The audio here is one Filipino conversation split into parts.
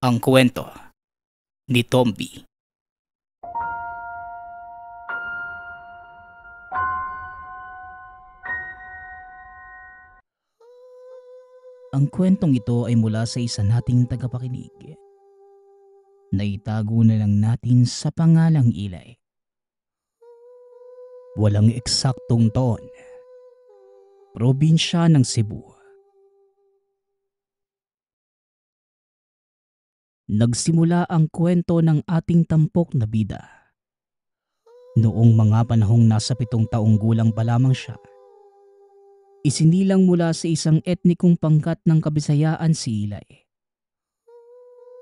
Ang kwento ni Tomby. Ang kwentong ito ay mula sa isa nating tagapakinig. Naitago na lang natin sa pangalang Ilay. Walang eksaktong taon. Probinsya ng Cebu. Nagsimula ang kwento ng ating tampok na bida. Noong mga panahong nasa 7 taong gulang pa lamang siya. Isinilang mula sa isang etnikong pangkat ng Kabisayaan si Ilay.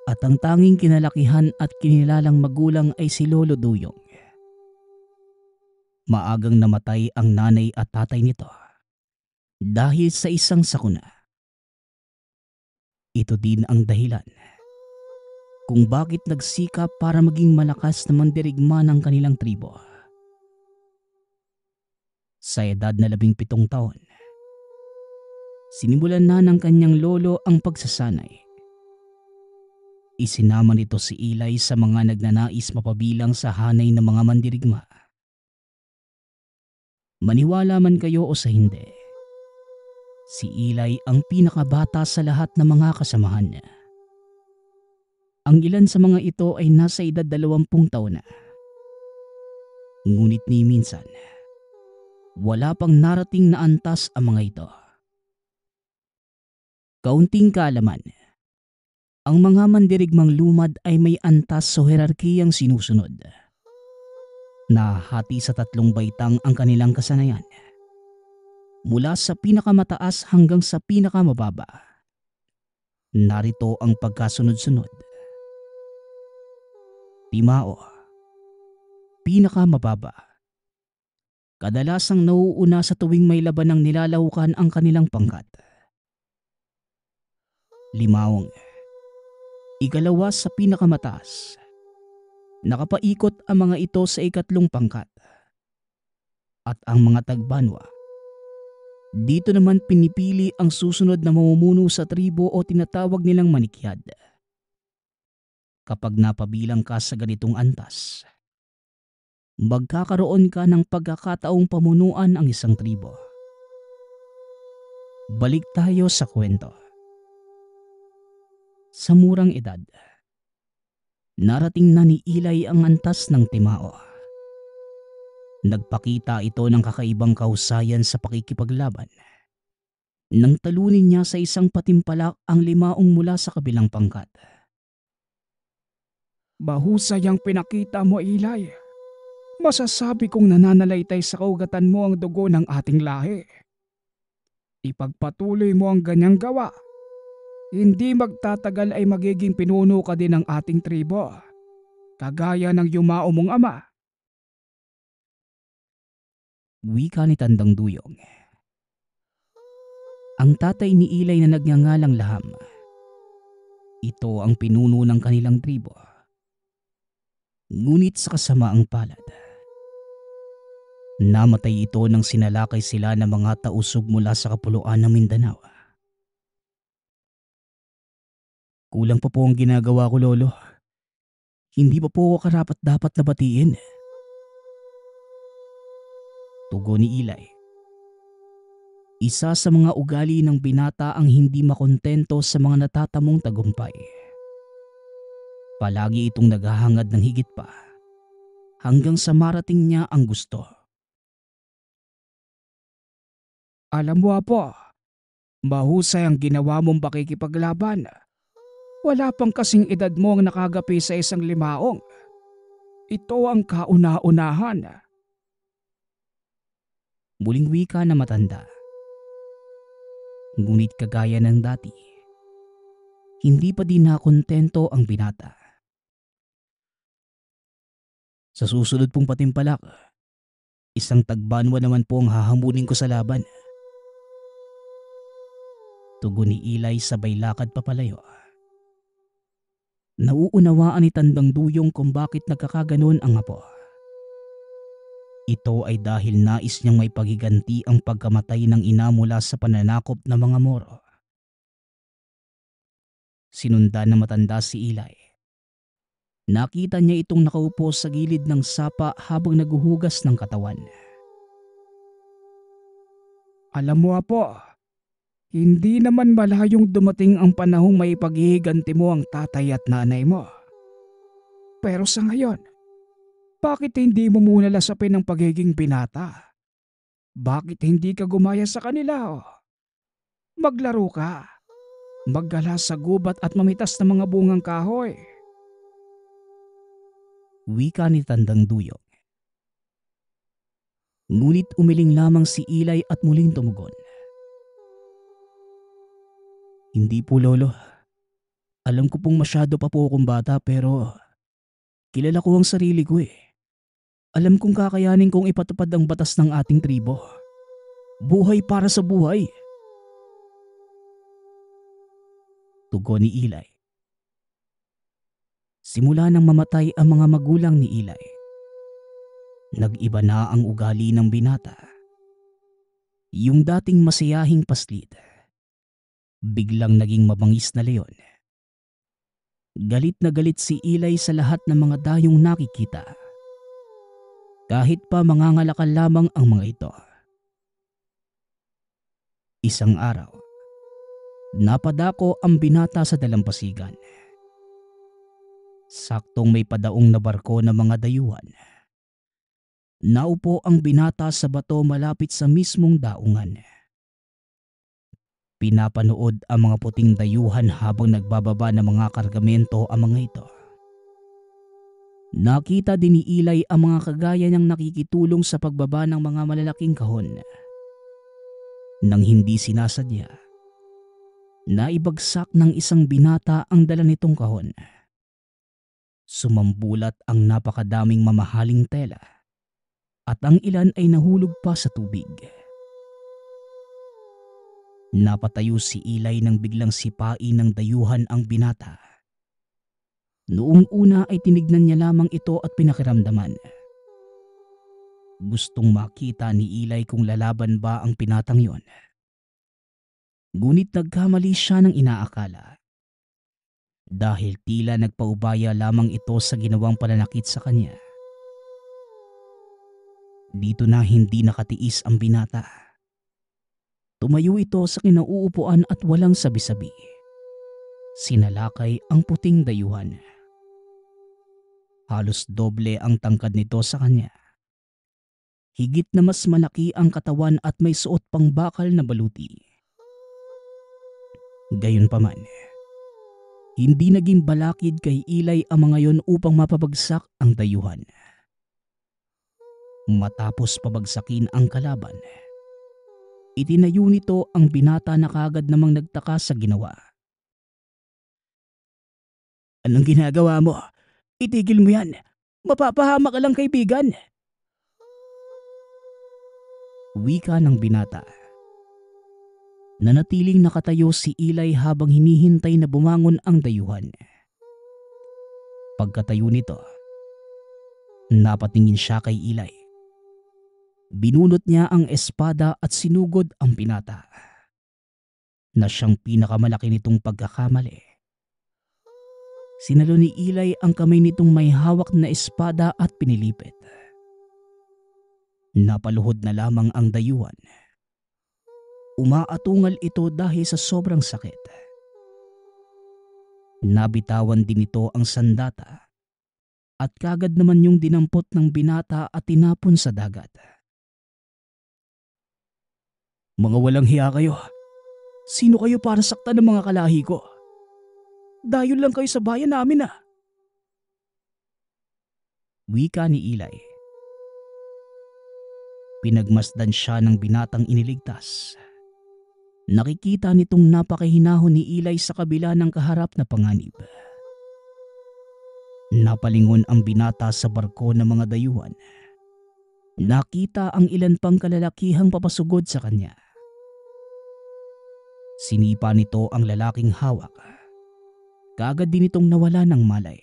At ang tanging kinalakihan at kinilalang magulang ay si Lolo Duyong. Maagang namatay ang nanay at tatay nito dahil sa isang sakuna. Ito din ang dahilan kung bakit nagsikap para maging malakas na mandirigma ng kanilang tribo. Sa edad na 17 taon, sinimulan na ng kanyang lolo ang pagsasanay. Isinama nito si Ilay sa mga nagnanais mapabilang sa hanay ng mga mandirigma. Maniwala man kayo o sa hindi, si Ilay ang pinakabata sa lahat ng mga kasamahan niya. Ang ilan sa mga ito ay nasa edad 20 taon na. Ngunit ni minsan, wala pang narating na antas ang mga ito. Kaunting kaalaman, ang mga mandirigmang lumad ay may antas o hierarkiyang sinusunod. Nahati sa 3 baitang ang kanilang kasanayan. Mula sa pinakamataas hanggang sa pinakamababa. Narito ang pagkasunod-sunod. Timao, pinakamababa. Kadalasang nauuna sa tuwing may laban ng nilalaukan ang kanilang pangkat. Limawang, ikalawa sa pinakamataas. Nakapaikot ang mga ito sa 3 pangkat. At ang mga tagbanwa, dito naman pinipili ang susunod na mamumuno sa tribo o tinatawag nilang manikyad. Kapag napabilang ka sa ganitong antas, magkakaroon ka ng pagkakataong pamunuan ang isang tribo. Balik tayo sa kwento. Sa murang edad, narating na ni Ilay ang antas ng timao. Nagpakita ito ng kakaibang kahusayan sa pakikipaglaban. Nang talunin niya sa isang patimpalak ang 5 mula sa kabilang pangkat. Mahusay ang pinakita mo, Ilay. Masasabi kong nananalaytay sa kaugatan mo ang dugo ng ating lahi. Ipagpatuloy mo ang ganyang gawa. Hindi magtatagal ay magiging pinuno ka din ng ating tribo, kagaya ng yumao mong ama. Wika ni Tandang Duyong. Ang tatay ni Ilay na nagngangalang Laham. Ito ang pinuno ng kanilang tribo. Ngunit sa kasamaang palad, namatay ito nang sinalakay sila ng mga tausog mula sa kapuluan ng Mindanao. Kulang pa po ang ginagawa ko, Lolo. Hindi pa po ako karapat-dapat na batiin. Tugon ni Ilay. Isa sa mga ugali ng binata ang hindi makontento sa mga natatamong tagumpay. Palagi itong naghahangad ng higit pa hanggang sa marating niya ang gusto. Alam mo, Apo, mahusay ang ginawa mong pakikipaglaban. Wala pang kasing edad mo ang nakagapi sa isang limaong. Ito ang kauna-unahan. Muling wika na matanda. Ngunit kagaya ng dati, hindi pa din nakontento ang binata. Sa susunod pong patimpalak, isang tagbanwa naman po ang hahamunin ko sa laban. Tugon ni Ilay sabay lakad papalayo. Nauunawaan ni Tandang Duyong kung bakit nagkakaganon ang apo. Ito ay dahil nais niyang may pagiganti ang pagkamatay ng ina mula sa pananakop ng mga Moro. Sinundan na matanda si Eli. Nakita niya itong nakaupo sa gilid ng sapa habang naguhugas ng katawan. Alam mo apo, hindi naman malayong dumating ang panahong may paghihiganti mo ang tatay at nanay mo. Pero sa ngayon, bakit hindi mo muna lasapin ang pagiging binata? Bakit hindi ka gumaya sa kanila? Maglaro ka, maggala sa gubat at mamitas ng mga bungang kahoy. Wika ni Tandang Duyong. Ngunit umiling lamang si Eli at muling tumugon. Hindi po lolo. Alam ko pong masyado pa po akong bata pero kilala ko ang sarili ko eh. Alam kong kakayanin kong ipatupad ang batas ng ating tribo. Buhay para sa buhay. Tugon ni Eli. Simula nang mamatay ang mga magulang ni Eli, nag-iba na ang ugali ng binata. Yung dating masayahing paslit, biglang naging mabangis na leon. Galit na galit si Eli sa lahat ng mga dayong nakikita. Kahit pa mangangalakal lamang ang mga ito. Isang araw, napadako ang binata sa dalampasigan. Saktong may padaong na barko ng mga dayuhan. Naupo ang binata sa bato malapit sa mismong daungan. Pinapanood ang mga puting dayuhan habang nagbababa ng mga kargamento ang mga ito. Nakita din ni Eli ang mga kagaya niyang nakikitulong sa pagbaba ng mga malalaking kahon. Nang hindi sinasadya, naibagsak ng isang binata ang dala nitong kahon. Sumambulat ang napakadaming mamahaling tela at ang ilan ay nahulog pa sa tubig. Napatayo si Eli nang biglang sipain ng dayuhan ang binata. Noong una ay tinignan niya lamang ito at pinakiramdaman. Gustong makita ni Eli kung lalaban ba ang pinatang yon. Ngunit nagkamali siya ng inaakala. Dahil tila nagpaubaya lamang ito sa ginawang pananakit sa kanya. Dito na hindi nakatiis ang binata. Tumayo ito sa kinauupuan at walang sabi-sabi. Sinalakay ang puting dayuhan. Halos doble ang tangkad nito sa kanya. Higit na mas malaki ang katawan at may suot pang bakal na baluti. Gayunpaman, hindi naging balakid kay Eli ang mga yon upang mapabagsak ang dayuhan. Matapos pabagsakin ang kalaban, itinayo nito ang binata na kaagad namang nagtaka sa ginawa. Anong ginagawa mo? Itigil mo yan. Mapapahama ka lang kaibigan. Wika ng binata. Nanatiling nakatayo si Eli habang hinihintay na bumangon ang dayuhan. Pagkatayo nito, napatingin siya kay Eli. Binunot niya ang espada at sinugod ang binata. Na siyang pinakamalaki nitong pagkakamali. Sinalo ni Eli ang kamay nitong may hawak na espada at pinilipit. Napaluhod na lamang ang dayuhan. Umaatungal ito dahil sa sobrang sakit. Nabitawan din ito ang sandata at kagad naman yung dinampot ng binata at tinapon sa dagat. Mga walang hiya kayo. Sino kayo para saktan ng mga kalahi ko? Dayon lang kayo sa bayan namin ah. Wika ni Eli. Pinagmasdan siya ng binatang iniligtas. Nakikita nitong napakahinahon ni Eli sa kabila ng kaharap na panganib. Napalingon ang binata sa barko ng mga dayuhan. Nakita ang ilan pang kalalakihang papasugod sa kanya. Sinipa nito ang lalaking hawak. Kaagad din itong nawala ng malay.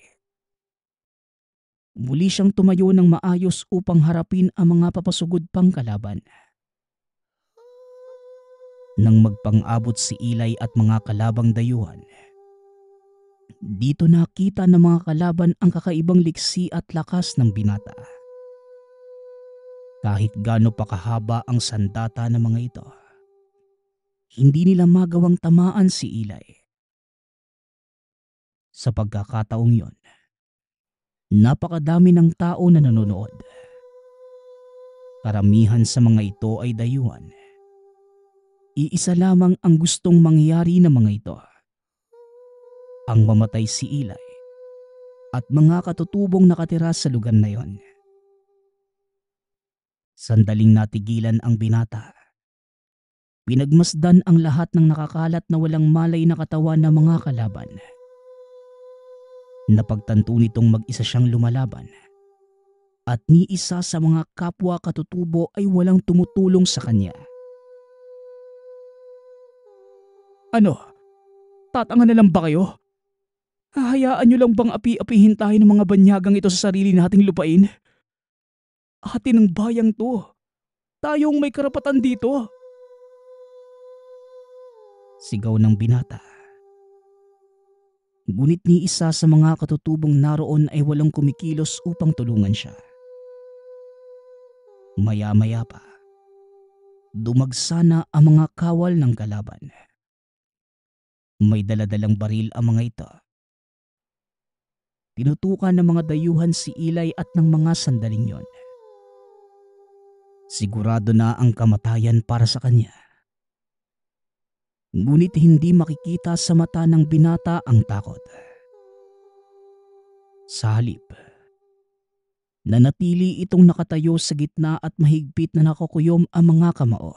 Muli siyang tumayo ng maayos upang harapin ang mga papasugod pang kalaban. Nang magpang-abot si Eli at mga kalabang dayuhan, Dito nakita ng mga kalaban ang kakaibang liksi at lakas ng binata. Kahit gaano pa kahaba ang sandata ng mga ito, hindi nila magawang tamaan si Eli. Sa pagkakataong yon, napakadami ng tao na nanonood. Karamihan sa mga ito ay dayuhan. Iisa lamang ang gustong mangyari ng mga ito. Ang mamatay si Eli at mga katutubong nakatira sa lugar na yon. Sandaling natigilan ang binata. Pinagmasdan ang lahat ng nakakalat na walang malay na katawan ng mga kalaban. Napagtanto nitong mag-isa siyang lumalaban at ni isa sa mga kapwa katutubo ay walang tumutulong sa kanya. Ano? Tatanga na lang ba kayo? Hahayaan niyo lang bang api-apihin tayo ng mga banyagang ito sa sarili nating lupain? Atin ng bayang to. Tayong may karapatan dito. Sigaw ng binata. Ngunit ni isa sa mga katutubong naroon ay walang kumikilos upang tulungan siya. Maya-maya pa, dumagsa na ang mga kawal ng kalaban. May daladalang baril ang mga ito. Tinutukan ng mga dayuhan si Eli at ng mga sandaling yon. Sigurado na ang kamatayan para sa kanya. Ngunit hindi makikita sa mata ng binata ang takot. Sa halip, nanatili itong nakatayo sa gitna at mahigpit na nakakuyom ang mga kamao.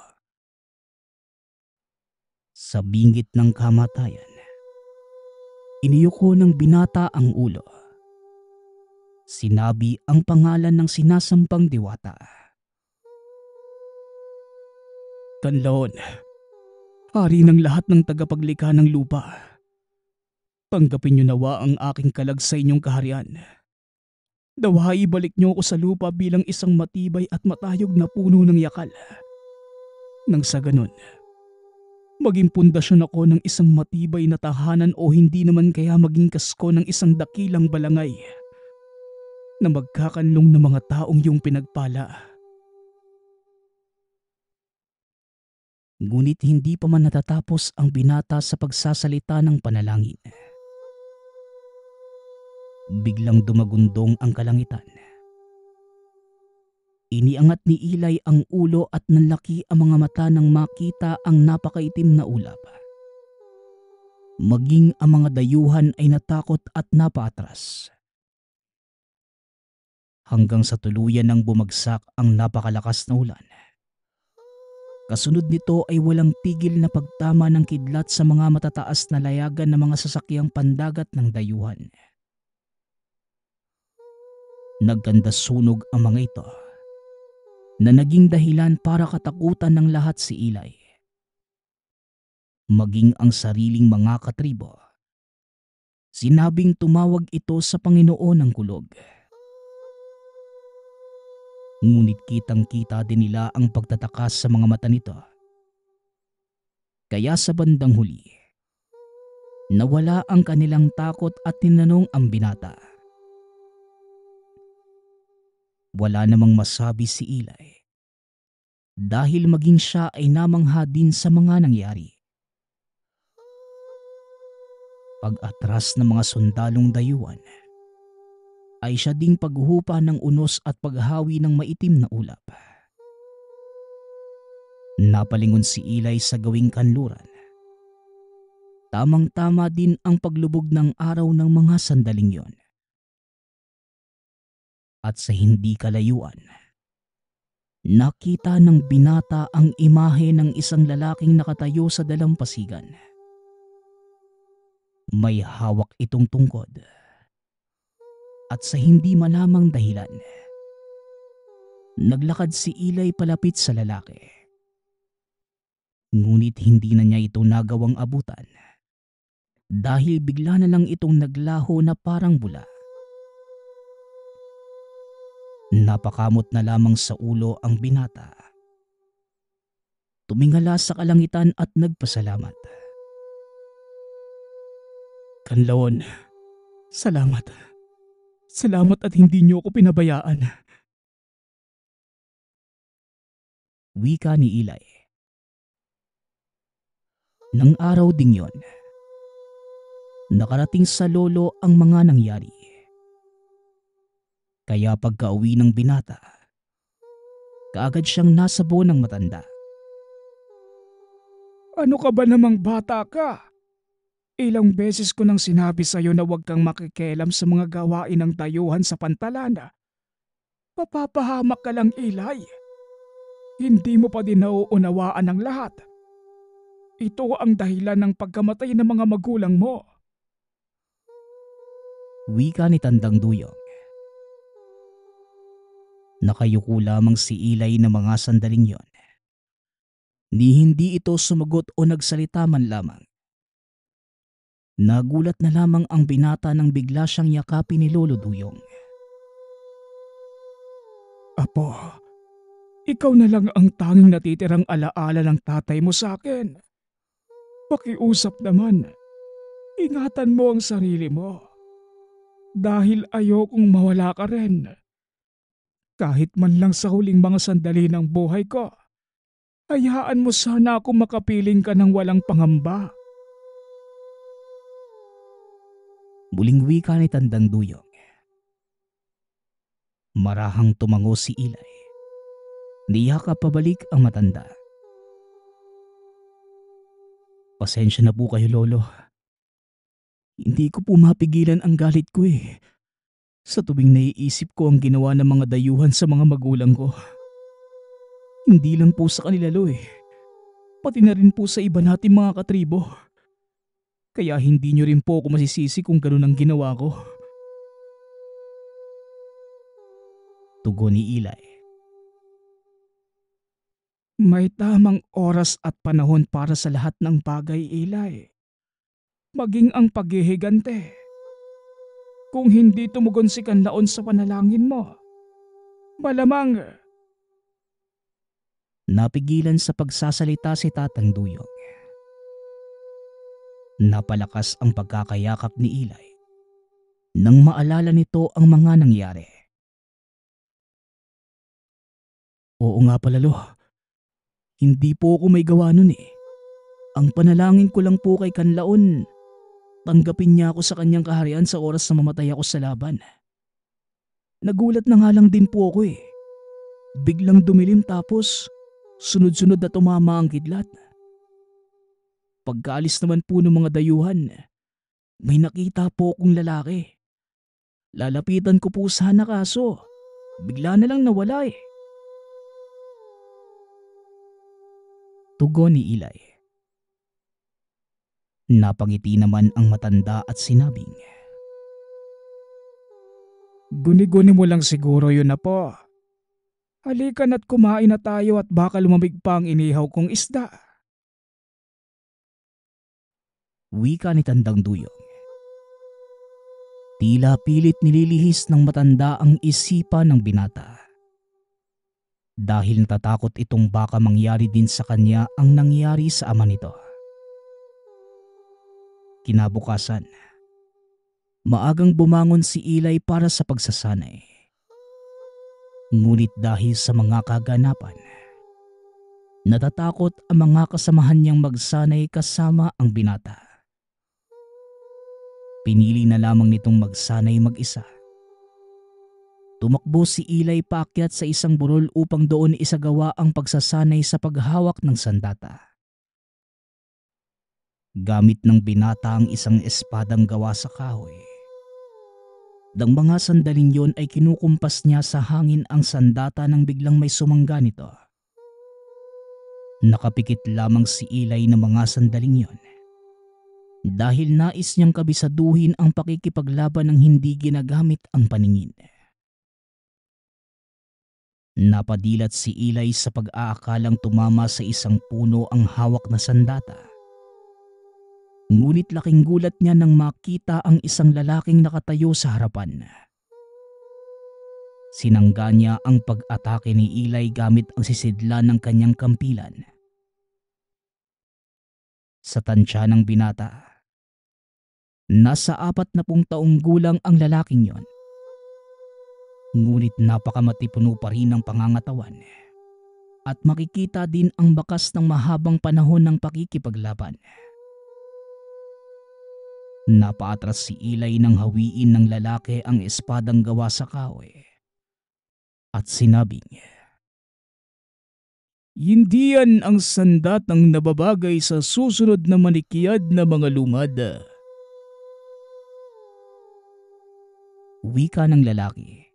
Sa bingit ng kamatayan, iniyuko ng binata ang ulo. Sinabi ang pangalan ng sinasampang diwata. Kanlaon, hari ng lahat ng tagapaglikha ng lupa. Tanggapin niyo nawa ang aking kalag sa inyong kaharian. Dawa ibalik niyo ako sa lupa bilang isang matibay at matayog na puno ng yakal. Nang sa ganun, maging pundasyon ako ng isang matibay na tahanan o hindi naman kaya maging kasko ng isang dakilang balangay na magkakanlong ng mga taong iyong pinagpala. Ngunit hindi pa man natatapos ang binata sa pagsasalita ng panalangin. Biglang dumagundong ang kalangitan. Iniangat ni Eli ang ulo at nanlaki ang mga mata nang makita ang napakaitim na ulap. Maging ang mga dayuhan ay natakot at napaatras. Hanggang sa tuluyan nang bumagsak ang napakalakas na ulan. Kasunod nito ay walang tigil na pagtama ng kidlat sa mga matataas na layagan ng mga sasakyang pandagat ng dayuhan. Nagkanda sunog ang mga ito na naging dahilan para katakutan ng lahat si Eli. Maging ang sariling mga katribo. Sinabing tumawag ito sa Panginoon ng kulog. Ngunit kitang-kita din nila ang pagtatakas sa mga mata nito. Kaya sa bandang huli, nawala ang kanilang takot at tinanong ang binata. Wala namang masabi si Eli dahil maging siya ay namangha din sa mga nangyari. Pag-atras ng mga sundalong dayuhan, ay siya ding paghuhupa ng unos at paghawi ng maitim na ulap. Napalingon si Eli sa gawing kanluran. Tamang-tama din ang paglubog ng araw ng mga sandaling yon. At sa hindi kalayuan, nakita ng binata ang imahe ng isang lalaking nakatayo sa dalampasigan. May hawak itong tungkod. At sa hindi malamang dahilan, naglakad si Eli palapit sa lalaki. Ngunit hindi na niya ito nagawang abutan dahil bigla na lang itong naglaho na parang bula. Napakamot na lamang sa ulo ang binata. Tumingala sa kalangitan at nagpasalamat. Kanlaon, salamat. Salamat at hindi niyo ako pinabayaan. Wika ni Ilay. Nang araw ding yon, nakarating sa lolo ang mga nangyari. Kaya pagka-uwi ng binata, kaagad siyang nasabo ng matanda. Ano ka ba namang bata ka? Ilang beses ko nang sinabi sa'yo na huwag kang makikialam sa mga gawain ng dayuhan sa pantalan. Papapahamak ka lang, Ilay. Hindi mo pa din nauunawaan ang lahat. Ito ang dahilan ng pagkamatay ng mga magulang mo. Wika ni Tandang Duyong. Nakayuko lamang si Ilay na mga sandaling yon. Ni hindi ito sumagot o nagsalita man lamang. Nagulat na lamang ang binata nang bigla siyang yakapin ni Lolo Duyong. Apo, ikaw na lang ang tanging natitirang alaala ng tatay mo sa akin. Pakiusap naman. Ingatan mo ang sarili mo. Dahil ayokong mawala ka rin. Kahit man lang sa huling mga sandali ng buhay ko, hayaan mo sana akong makapiling ka ng walang pangamba. Muling wika ni Tandang Duyong. Marahang tumango si Ilay. Niyakap pabalik ang matanda. Pasensya na po kayo, Lolo. Hindi ko po mapigilan ang galit ko eh. Sa tuwing naiisip ko ang ginawa ng mga dayuhan sa mga magulang ko. Hindi lang po sa kanila, Lo eh. Pati na rin po sa iba nating mga katribo. Kaya hindi nyo rin po ako masisisi kung ganun ang ginawa ko. Tugon ni Ilay. May tamang oras at panahon para sa lahat ng bagay, Ilay. Maging ang paghihigante. Kung hindi tumugon si Kanlaon sa panalangin mo, malamang Napigilan sa pagsasalita si Tatang Duyong. Napalakas ang pagkakayakap ni Ilay nang maalala nito ang mga nangyari. Oo nga pala, Lo. Hindi po ako may gawa nun eh. Ang panalangin ko lang po kay Kanlaon, tanggapin niya ako sa kanyang kaharian sa oras na mamatay ako sa laban. Nagulat na nga lang din po ako eh. Biglang dumilim tapos sunod-sunod na tumama ang kidlat. Pagkaalis naman po ng mga dayuhan, may nakita po akong lalaki. Lalapitan ko po sana kaso bigla na lang nawala eh. Tugon ni Ilay. Napangiti naman ang matanda at sinabing, guni-guni mo lang siguro yun na po. Halika na't kumain na tayo at baka lumamig pa ang inihaw kong isda. wika ni Tandang Duyong. Tila pilit nililihis ng matanda ang isipan ng binata. Dahil natatakot itong baka mangyari din sa kanya ang nangyari sa ama nito. Kinabukasan, maagang bumangon si Ilay para sa pagsasanay. Ngunit dahil sa mga kaganapan, natatakot ang mga kasamahan niyang magsanay kasama ang binata. Pinili na lamang nitong magsanay mag-isa. Tumakbo si Ilay paakyat sa isang burol upang doon isagawa ang pagsasanay sa paghawak ng sandata. Gamit ng binata ang isang espadang gawa sa kahoy. Dang mga sandaling yon ay kinukumpas niya sa hangin ang sandata nang biglang may sumangga nito. Nakapikit lamang si Ilay ng mga sandaling yon. Dahil nais niyang kabisaduhin ang pakikipaglaban ng hindi ginagamit ang paningin. Napadilat si Ilay sa pag-aakalang tumama sa isang puno ang hawak na sandata. Ngunit laking gulat niya nang makita ang isang lalaking nakatayo sa harapan. Sinangga niya ang pag-atake ni Ilay gamit ang sisidlan ng kanyang kampilan. Sa tansya ng binata, Nasa 40 taong gulang ang lalaking yon. Ngunit napakamatipuno pa rin ng pangangatawan at makikita din ang bakas ng mahabang panahon ng pakikipaglaban. Napaatras si Eli nang hawiin ng lalaki ang espadang gawa sa kahoy at sinabing, Hindi yan ang sandatang nababagay sa susunod na manikiyad na mga lumad. wika ng lalaki.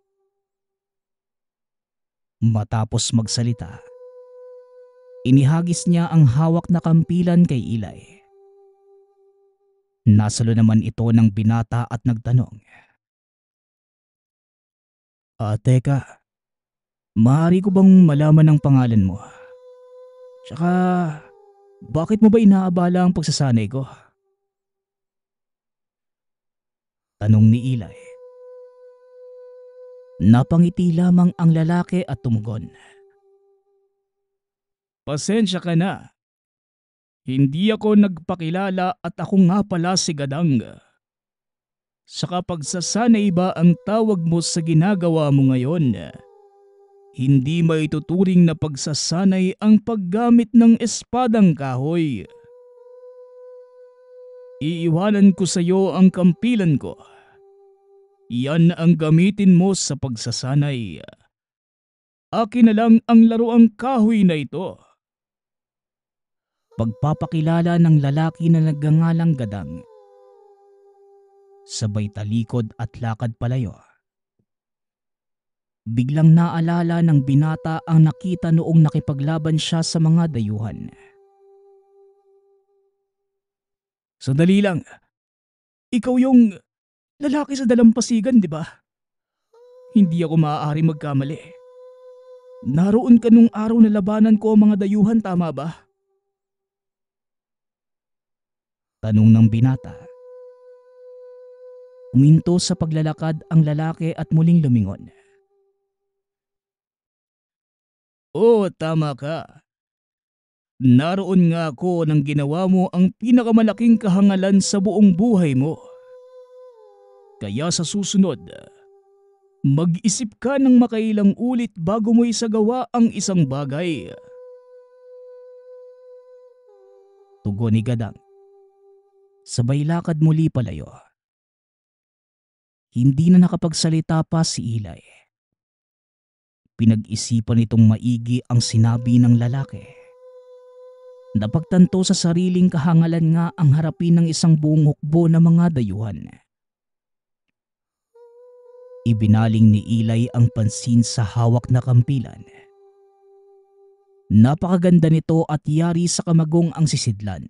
Matapos magsalita, inihagis niya ang hawak na kampilan kay Eli. Nasalo naman ito ng binata at nagtanong, Teka, maaari ko bang malaman ang pangalan mo? Tsaka, bakit mo ba inaabala ang pagsasanay ko? Tanong ni Eli. Napangiti lamang ang lalaki at tumugon. Pasensya ka na. Hindi ako nagpakilala at ako nga pala si Gadang. Sa pagsasanay ba ang tawag mo sa ginagawa mo ngayon? Hindi maituturing na pagsasanay ang paggamit ng espadang kahoy. Iiwanan ko sa iyo ang kampilan ko. Yan ang gamitin mo sa pagsasanay. Akin na lang ang laruang kahoy na ito. Pagpapakilala ng lalaki na nagngangalang Gadang. Sabay talikod at lakad palayo. Biglang naalala ng binata ang nakita noong nakipaglaban siya sa mga dayuhan. Sandali lang. Ikaw yung lalaki sa dalampasigan, di ba? Hindi ako maaari magkamali. Naroon ka nung araw na labanan ko ang mga dayuhan, tama ba? Tanong ng binata. Uminto sa paglalakad ang lalaki at muling lumingon. Oo, tama ka. Naroon nga ako nang ginawa mo ang pinakamalaking kahangalan sa buong buhay mo. Kaya sa susunod, mag-isip ka ng makailang ulit bago mo isagawa ang isang bagay. Tugon ni Gadang. Sabay lakad muli palayo. Hindi na nakapagsalita pa si Eli. Pinag-isipan nitong maigi ang sinabi ng lalaki. Napagtanto sa sariling kahangalan nga ang harapin ng isang buong hukbo ng mga dayuhan. Ibinaling ni Eli ang pansin sa hawak na kampilan. Napakaganda nito at yari sa kamagong ang sisidlan.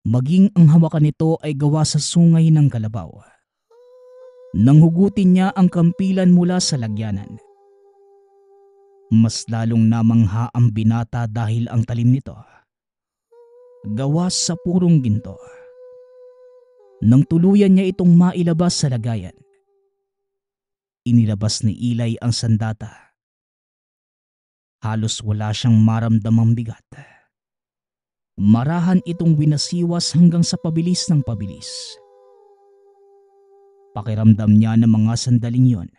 Maging ang hawakan nito ay gawa sa sungay ng kalabaw. Nang hugutin niya ang kampilan mula sa lagyanan, mas lalong namangha ang binata dahil ang talim nito gawa sa purong ginto. Nang tuluyan niya itong mailabas sa lagayan, inilabas ni Eli ang sandata. Halos wala siyang maramdamang bigat. Marahan itong winasiwas hanggang sa pabilis ng pabilis. Pakiramdam niya ng mga sandaling yon,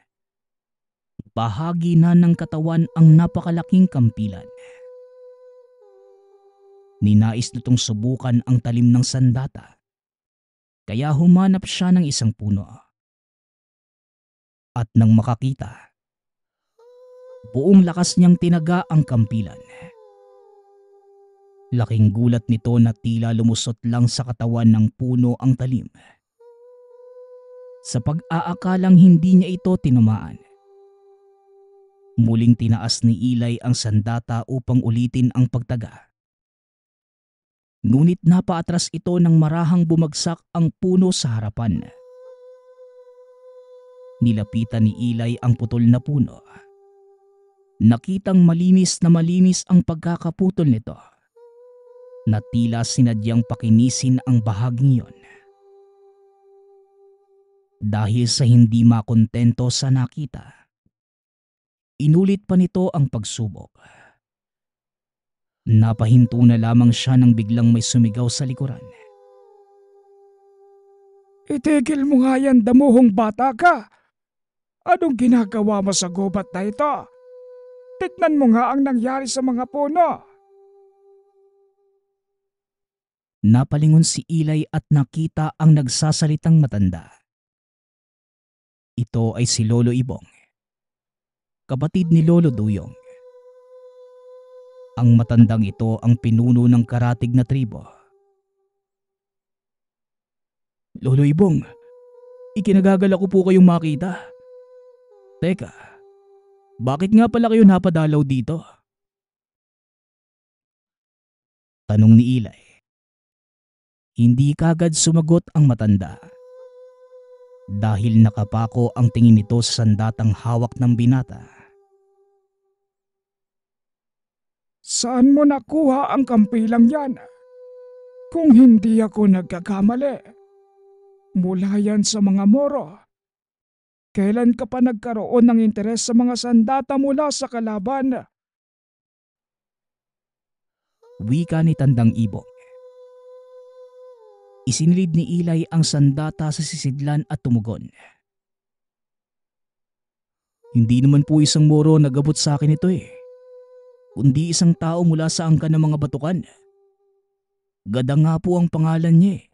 bahagi na ng katawan ang napakalaking kampilan. Ninais nitong subukan ang talim ng sandata, kaya humanap siya ng isang puno. At nang makakita, buong lakas niyang tinaga ang kampilan. Laking gulat nito na tila lumusot lang sa katawan ng puno ang talim. Sa pag-aakalang hindi niya ito tinamaan, muling tinaas ni Eli ang sandata upang ulitin ang pagtaga. Ngunit napaatras ito nang marahang bumagsak ang puno sa harapan. Nilapitan ni Eli ang putol na puno. Nakitang malinis ang pagkakaputol nito, na tila sinadyang pakinisin ang bahaging yon. Dahil sa hindi makontento sa nakita, inulit pa nito ang pagsubok. Napahinto na lamang siya nang biglang may sumigaw sa likuran. Itigil mo nga yan, damuhong bata ka. Anong ginagawa mo sa gubat na ito? Tignan mo nga ang nangyari sa mga puno. Napalingon si Ilay at nakita ang nagsasalitang matanda. Ito ay si Lolo Ibong, kapatid ni Lolo Duyong. Ang matandang ito ang pinuno ng karatig na tribo. Lolo Ibong, ikinagagalak ko po kayong makita. Teka, bakit nga pala kayo napadalaw dito? Tanong ni Ilay. Hindi kagad sumagot ang matanda. Dahil nakapako ang tingin nito sa sandatang hawak ng binata. Saan mo nakuha ang kampilang yan? Kung hindi ako nagkakamali, mula yan sa mga Moro. Kailan ka pa nagkaroon ng interes sa mga sandata mula sa kalaban? Wika ni Tandang Ibong. Isinilid ni Ilay ang sandata sa sisidlan at tumugon. Hindi naman po isang Moro nagabot sa akin ito kundi isang tao mula sa angkan ng mga batukan. Gada nga po ang pangalan niya.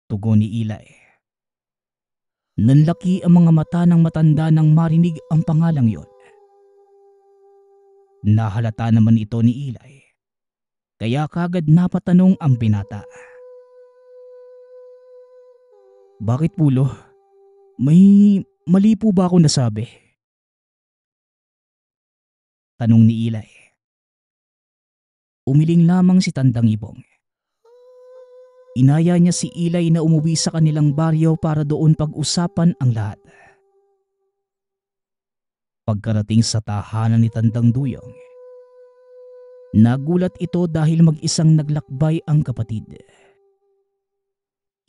Tugon ni Ilay. Nanlaki ang mga mata ng matanda nang marinig ang pangalang yon. Nahalata naman ito ni Ilay. Kaya kagad napatanong ang binata. Bakit pulo? May mali po ba ako nasabi? Tanong ni Ilay. Umiling lamang si Tandang Ibong. Inaya niya si Ilay na umuwi sa kanilang baryo para doon pag-usapan ang lahat. Pagkarating sa tahanan ni Tandang Duyong, nagulat ito dahil mag-isang naglakbay ang kapatid.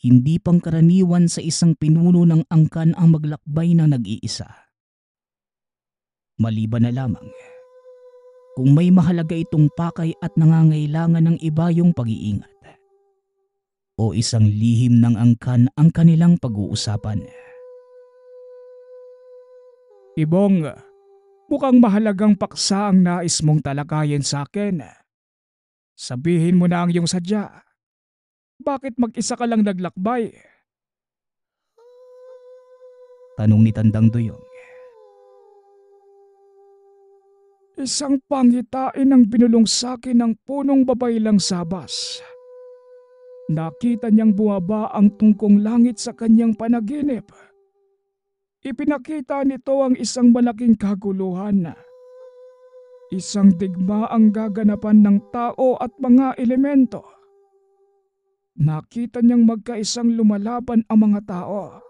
Hindi pangkaraniwan sa isang pinuno ng angkan ang maglakbay na nag-iisa. Maliban na lamang kung may mahalaga itong pakay at nangangailangan ng ibayong pag-iingat o isang lihim ng angkan ang kanilang pag-uusapan. Ibong, mukhang mahalagang paksa ang nais mong talakayin sa akin. Sabihin mo na ang iyong sadya. Bakit mag-isa ka lang naglakbay? Tanong ni Tandang Duyong. Isang pangitain ang binulong sa akin ng punong babaylang sabas. Nakita niyang bumaba ang tungkong langit sa kanyang panaginip. Ipinakita nito ang isang malaking kaguluhan. Isang digma ang gaganapan ng tao at mga elemento. Nakita niyang magkaisang lumalaban ang mga tao,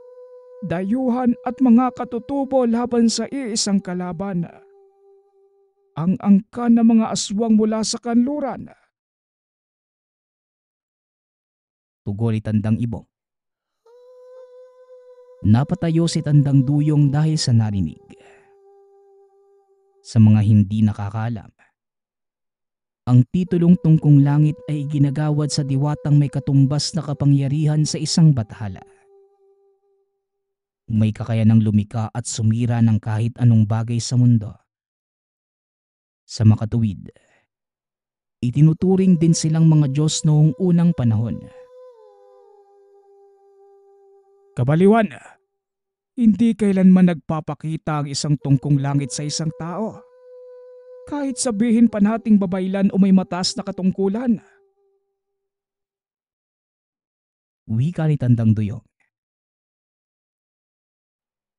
dayuhan at mga katutubo laban sa iisang kalaban. Ang angkan ng mga aswang mula sa kanluran. Tugon ni Tandang Ibong. Napatayo si Tandang Duyong dahil sa narinig. Sa mga hindi nakakaalam, ang titulong Tungkong Langit ay ginagawad sa diwatang may katumbas na kapangyarihan sa isang bathala. May kakayanang lumika at sumira ng kahit anong bagay sa mundo. Sa makatuwid, itinuturing din silang mga Diyos noong unang panahon. Kabaliwan, hindi kailanman nagpapakita ang isang tungkong langit sa isang tao. Kahit sabihin pa nating babaylan o may mataas na katungkulan. Wika ni Tandang Duyong.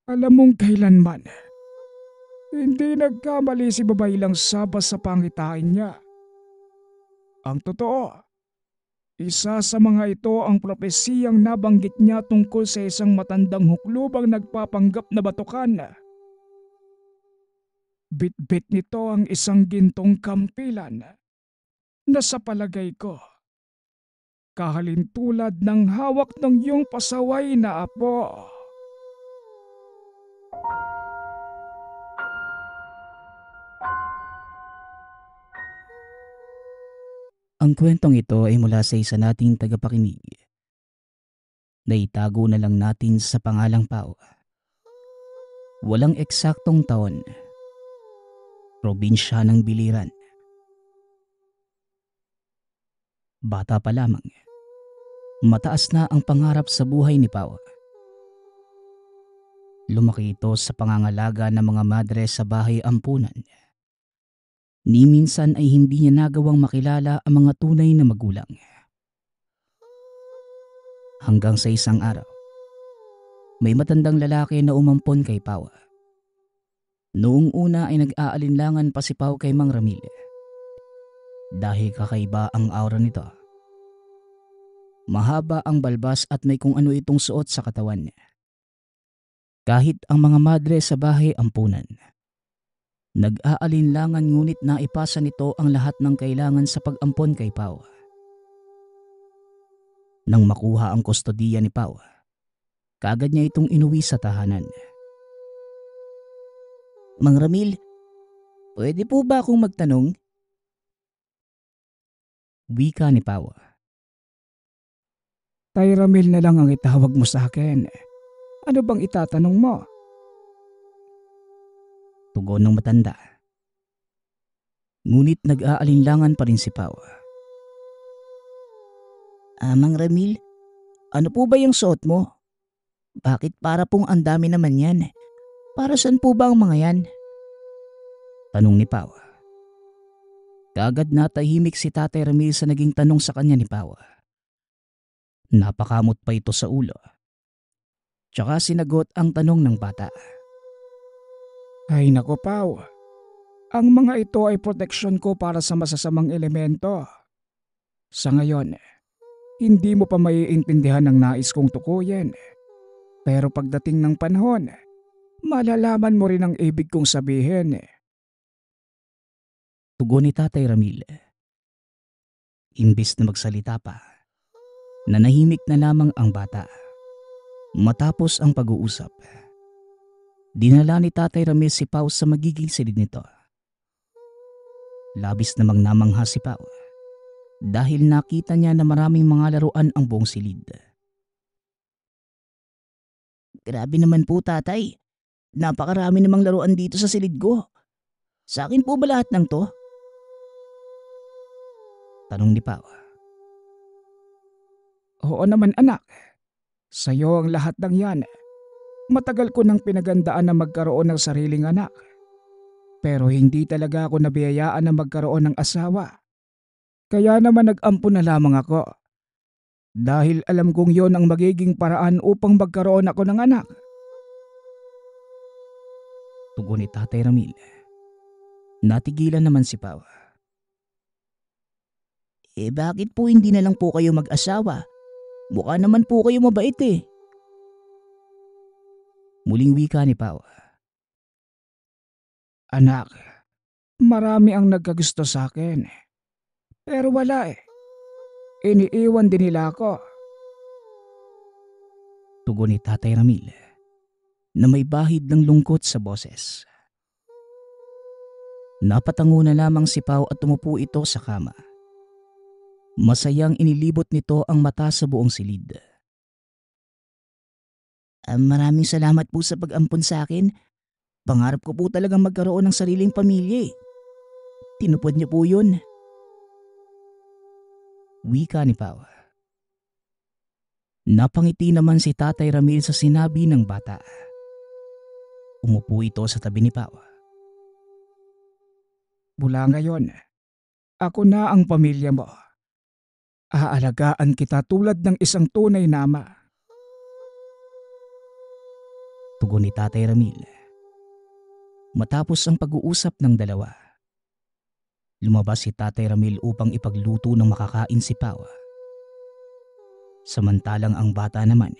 Alam mong kailanman, hindi nagkamali si babaylang sabas sa pangitain niya. Ang totoo, isa sa mga ito ang propesiyang nabanggit niya tungkol sa isang matandang huklubang nagpapanggap na batukan. Bit-bit nito ang isang gintong kampilan na sa palagay ko, kahalintulad ng hawak ng iyong pasaway na apo. Ang kwentong ito ay mula sa isa nating tagapakinig na itago na lang natin sa pangalang Pao. Walang eksaktong taon, probinsya ng Biliran. Bata pa lamang, mataas na ang pangarap sa buhay ni Pao. Lumaki ito sa pangangalaga ng mga madre sa bahay ampunan. Ni minsan ay hindi niya nagawang makilala ang mga tunay na magulang. Hanggang sa isang araw, may matandang lalaki na umampon kay Pao. Noong una ay nag-aalinlangan pa si Pao kay Mang Ramil. Dahil kakaiba ang aura nito. Mahaba ang balbas at may kung ano itong suot sa katawan. Kahit ang mga madre sa bahay ampunan, nag-aalinlangan ngunit naipasa nito ang lahat ng kailangan sa pag-ampon kay Pao. Nang makuha ang kustodiya ni Pao, kaagad niya itong inuwi sa tahanan. Mang Ramil, pwede po ba akong magtanong? Wika ni Pao. Tay Ramil na lang ang itawag mo sa akin. Ano bang itatanong mo? Tugon ng matanda. Ngunit nag-aalinlangan pa rin si Pao. Mang Ramil, ano po ba yung suot mo? Bakit para pong ang dami naman yan? Para saan po ba ang mga yan? Tanong ni Pao. Kaagad natahimik si Tatay Ramil sa naging tanong sa kanya ni Pao. Napakamot pa ito sa ulo. Tsaka sinagot ang tanong ng bata. Ay nako Pao, ang mga ito ay proteksyon ko para sa masasamang elemento. Sa ngayon, hindi mo pa maiintindihan ang nais kong tukuyin. Pero pagdating ng panahon, malalaman mo rin ang ibig kong sabihin. Tugon ni Tatay Ramil. Imbis na magsalita pa, nanahimik na lamang ang bata. Matapos ang pag-uusap, dinala ni Tatay Ramil si Pao sa magiging silid nito. Labis namang namangha si Pao dahil nakita niya na maraming mga laruan ang buong silid. Grabe naman po tatay, napakarami namang laruan dito sa silid ko. Sa akin po ba lahat ng to? Tanong ni Pao. Oo naman anak, sa'yo ang lahat ng yan. Matagal ko nang pinagandaan na magkaroon ng sariling anak. Pero hindi talaga ako nabiyayaan na magkaroon ng asawa. Kaya naman nag-ampon na lamang ako. Dahil alam kong yon ang magiging paraan upang magkaroon ako ng anak. Tugon ni Tatay Ramil. Natigilan naman si Pao. Bakit po hindi na lang po kayo mag-asawa? Mukha naman po kayo mabait eh. Muling wika ni Pao. Anak, marami ang nagkagusto sa akin. Pero wala eh. Iniiwan din nila ako. Tugon ni Tatay Ramil na may bahid ng lungkot sa boses. Napatango na lamang si Pao at tumupo ito sa kama. Masayang inilibot nito ang mata sa buong silid. Maraming salamat po sa pag-ampon sa akin. Pangarap ko po talagang magkaroon ng sariling pamilya. Tinupad niyo po yun. Wika ni Pao. Napangiti naman si Tatay Ramil sa sinabi ng bata. Umupo ito sa tabi ni Pao. Mula ngayon, ako na ang pamilya mo. Aalagaan kita tulad ng isang tunay na ama. Tugon ni Tatay Ramil. Matapos ang pag-uusap ng dalawa, lumabas si Tatay Ramil upang ipagluto ng makakain si Pao. Samantalang ang bata naman,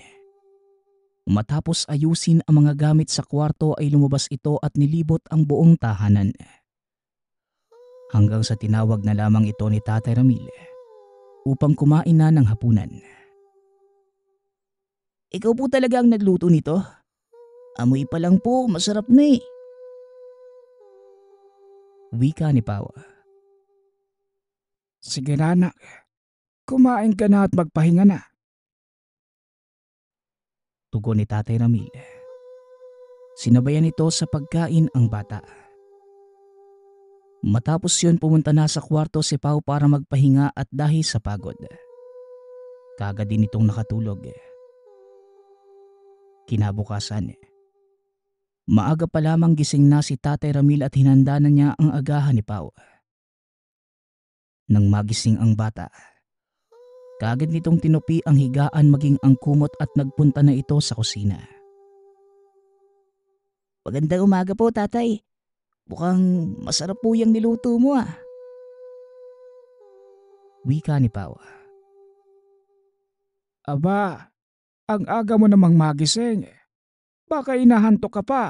matapos ayusin ang mga gamit sa kwarto ay lumabas ito at nilibot ang buong tahanan. Hanggang sa tinawag na lamang ito ni Tatay Ramil upang kumain na ng hapunan. Ikaw po talaga ang nagluto nito? Amoy pa lang po, masarap na eh. Wika ni Pao. Sige na anak, kumain ka na at magpahinga na. Tugon ni Tatay Ramil. Sinabayan nito sa pagkain ang bata. Matapos yun pumunta na sa kwarto si Pau para magpahinga at dahil sa pagod. Kaagad din itong nakatulog. Kinabukasan, maaga pa lamang gising na si Tatay Ramil at hinanda na niya ang agahan ni Pau. Nang magising ang bata, kaagad nitong tinupi ang higaan maging ang kumot at nagpunta na ito sa kusina. Magandang umaga po, tatay. Mukhang masarap po yung niluto mo ah. Wika ni Pau. Aba, ang aga mo namang magising. Baka inahantok ka pa.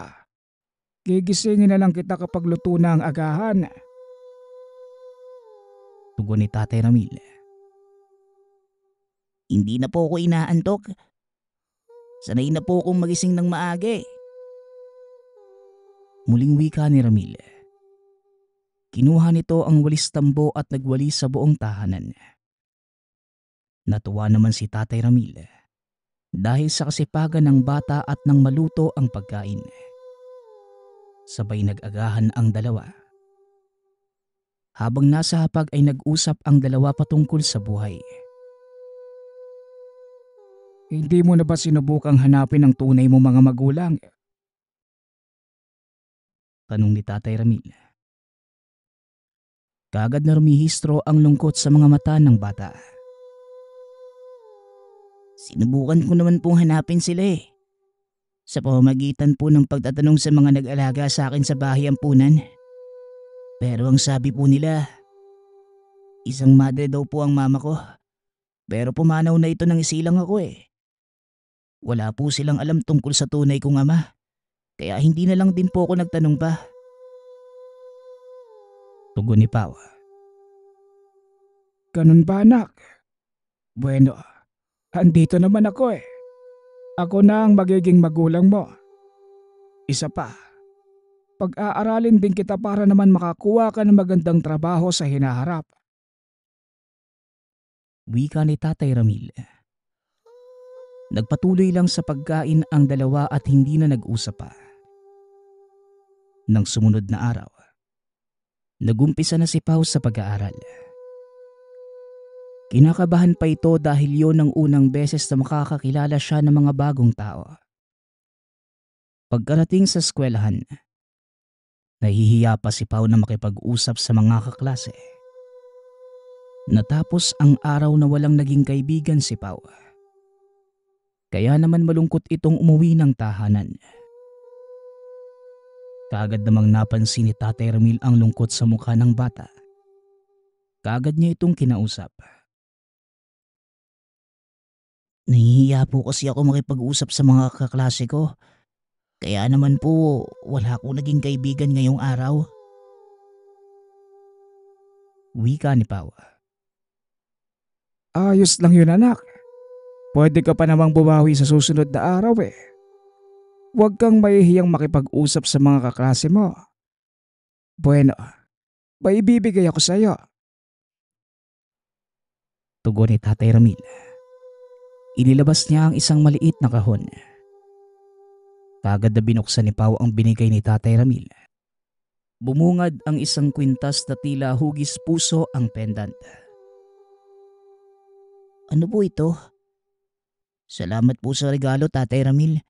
Gigisingin na lang kita kapag luto na ang agahan. Tugon ni Tatay Ramil. Hindi na po ako inaantok. Sanay na po akong magising ng maaga eh. Muling wika ni Ramil. Kinuha nito ang walis tambo at nagwalis sa buong tahanan. Natuwa naman si Tatay Ramil dahil sa kasipagan ng bata at nang maluto ang pagkain. Sabay nag-agahan ang dalawa. Habang nasa hapag ay nag-usap ang dalawa patungkol sa buhay. Hindi mo na ba sinubukang hanapin ang tunay mo mga magulang? Tanong ni Tatay Ramil. Kaagad na rumihistro ang lungkot sa mga mata ng bata. Sinubukan ko naman pong hanapin sila eh. Sa pamamagitan po ng pagtatanong sa mga nag-alaga sa akin sa bahay ampunan. Pero ang sabi po nila, isang madre daw po ang mama ko. Pero pumanaw na ito nang isilang ako eh. Wala po silang alam tungkol sa tunay kong ama. Kaya hindi na lang din po ako nagtanong pa. Tugon ni Pau. Ganun ba anak? Bueno, andito naman ako eh. Ako na ang magiging magulang mo. Isa pa, pag-aaralin din kita para naman makakuha ka ng magandang trabaho sa hinaharap. Wika ni Tatay Ramil. Nagpatuloy lang sa pagkain ang dalawa at hindi na nag-usap pa. Nang sumunod na araw, nagumpisa na si Pau sa pag-aaral. Kinakabahan pa ito dahil yon ang unang beses na makakakilala siya ng mga bagong tao. Pagkarating sa eskwelahan, nahihiya pa si Pau na makipag-usap sa mga kaklase. Natapos ang araw na walang naging kaibigan si Pau. Kaya naman malungkot itong umuwi ng tahanan. Kaagad namang napansin ni Tatay Ramil ang lungkot sa mukha ng bata. Kaagad niya itong kinausap. Nahihiya po kasi ako makipag-usap sa mga kaklase ko. Kaya naman po wala akong naging kaibigan ngayong araw. Wika ni Pau. Ayos lang yun anak. Pwede ka pa namang bumawi sa susunod na araw eh. Huwag kang mahihiyang makipag-usap sa mga kaklase mo. Bueno, may ibibigay ako sa iyo. Tugon ni Tatay Ramil. Inilabas niya ang isang maliit na kahon. Kaagad na binuksan ni Pau ang binigay ni Tatay Ramil. Bumungad ang isang kwintas na tila hugis puso ang pendant. Ano po ito? Salamat po sa regalo, Tatay Ramil.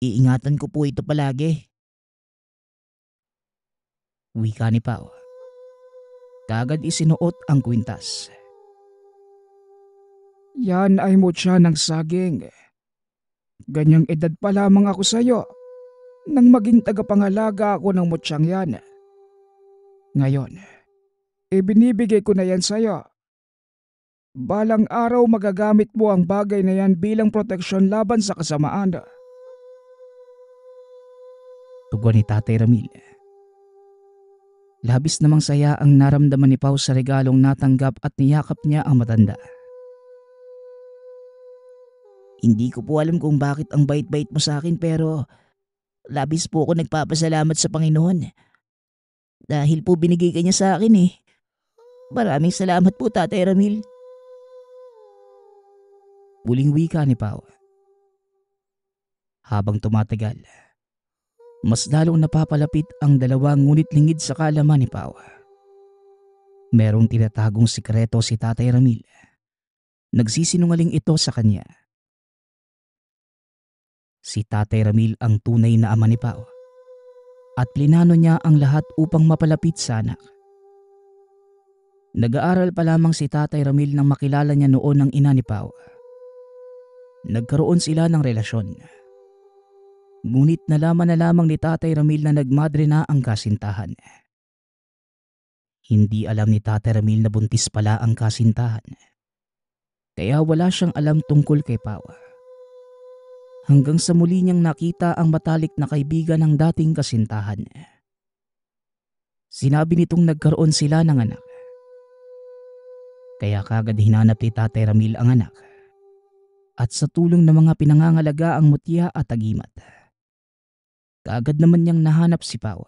Iingatan ko po ito palagi. Wika ni Pau. Kaagad isinuot ang kwintas. Yan ay mutya ng saging. Ganyang edad pa lamang ako sa iyo nang maging tagapangalaga ako ng mutsyang yan. Ngayon, ibinibigay ko na yan sa iyo. Balang araw magagamit mo ang bagay na yan bilang proteksyon laban sa kasamaan. Tugon ni Tatay Ramil. Labis namang saya ang naramdaman ni Pau sa regalong natanggap at niyakap niya ang matanda. Hindi ko po alam kung bakit ang bait-bait mo sa akin pero labis po ako nagpapasalamat sa Panginoon. Dahil po binigay ka niya sa akin eh. Maraming salamat po, Tatay Ramil. Muling wika ni Pau. Habang tumatagal, mas lalong napapalapit ang dalawa ngunit lingid sa kaalaman ni Pao. Merong tinatagong sikreto si Tatay Ramil. Nagsisinungaling ito sa kanya. Si Tatay Ramil ang tunay na ama ni Pao at plinano niya ang lahat upang mapalapit sa anak. Nag-aaral pa lamang si Tatay Ramil nang makilala niya noon ang ina ni Pao. Nagkaroon sila ng relasyon. Ngunit nalaman na lamang ni Tatay Ramil na nagmadre na ang kasintahan. Hindi alam ni Tatay Ramil na buntis pala ang kasintahan. Kaya wala siyang alam tungkol kay Pao. Hanggang sa muli niyang nakita ang matalik na kaibigan ng dating kasintahan. Sinabi nitong nagkaroon sila ng anak. Kaya kagad hinanap ni Tatay Ramil ang anak. At sa tulong ng mga pinangangalaga ang mutya at agimat, kaagad naman niyang nahanap si Pao.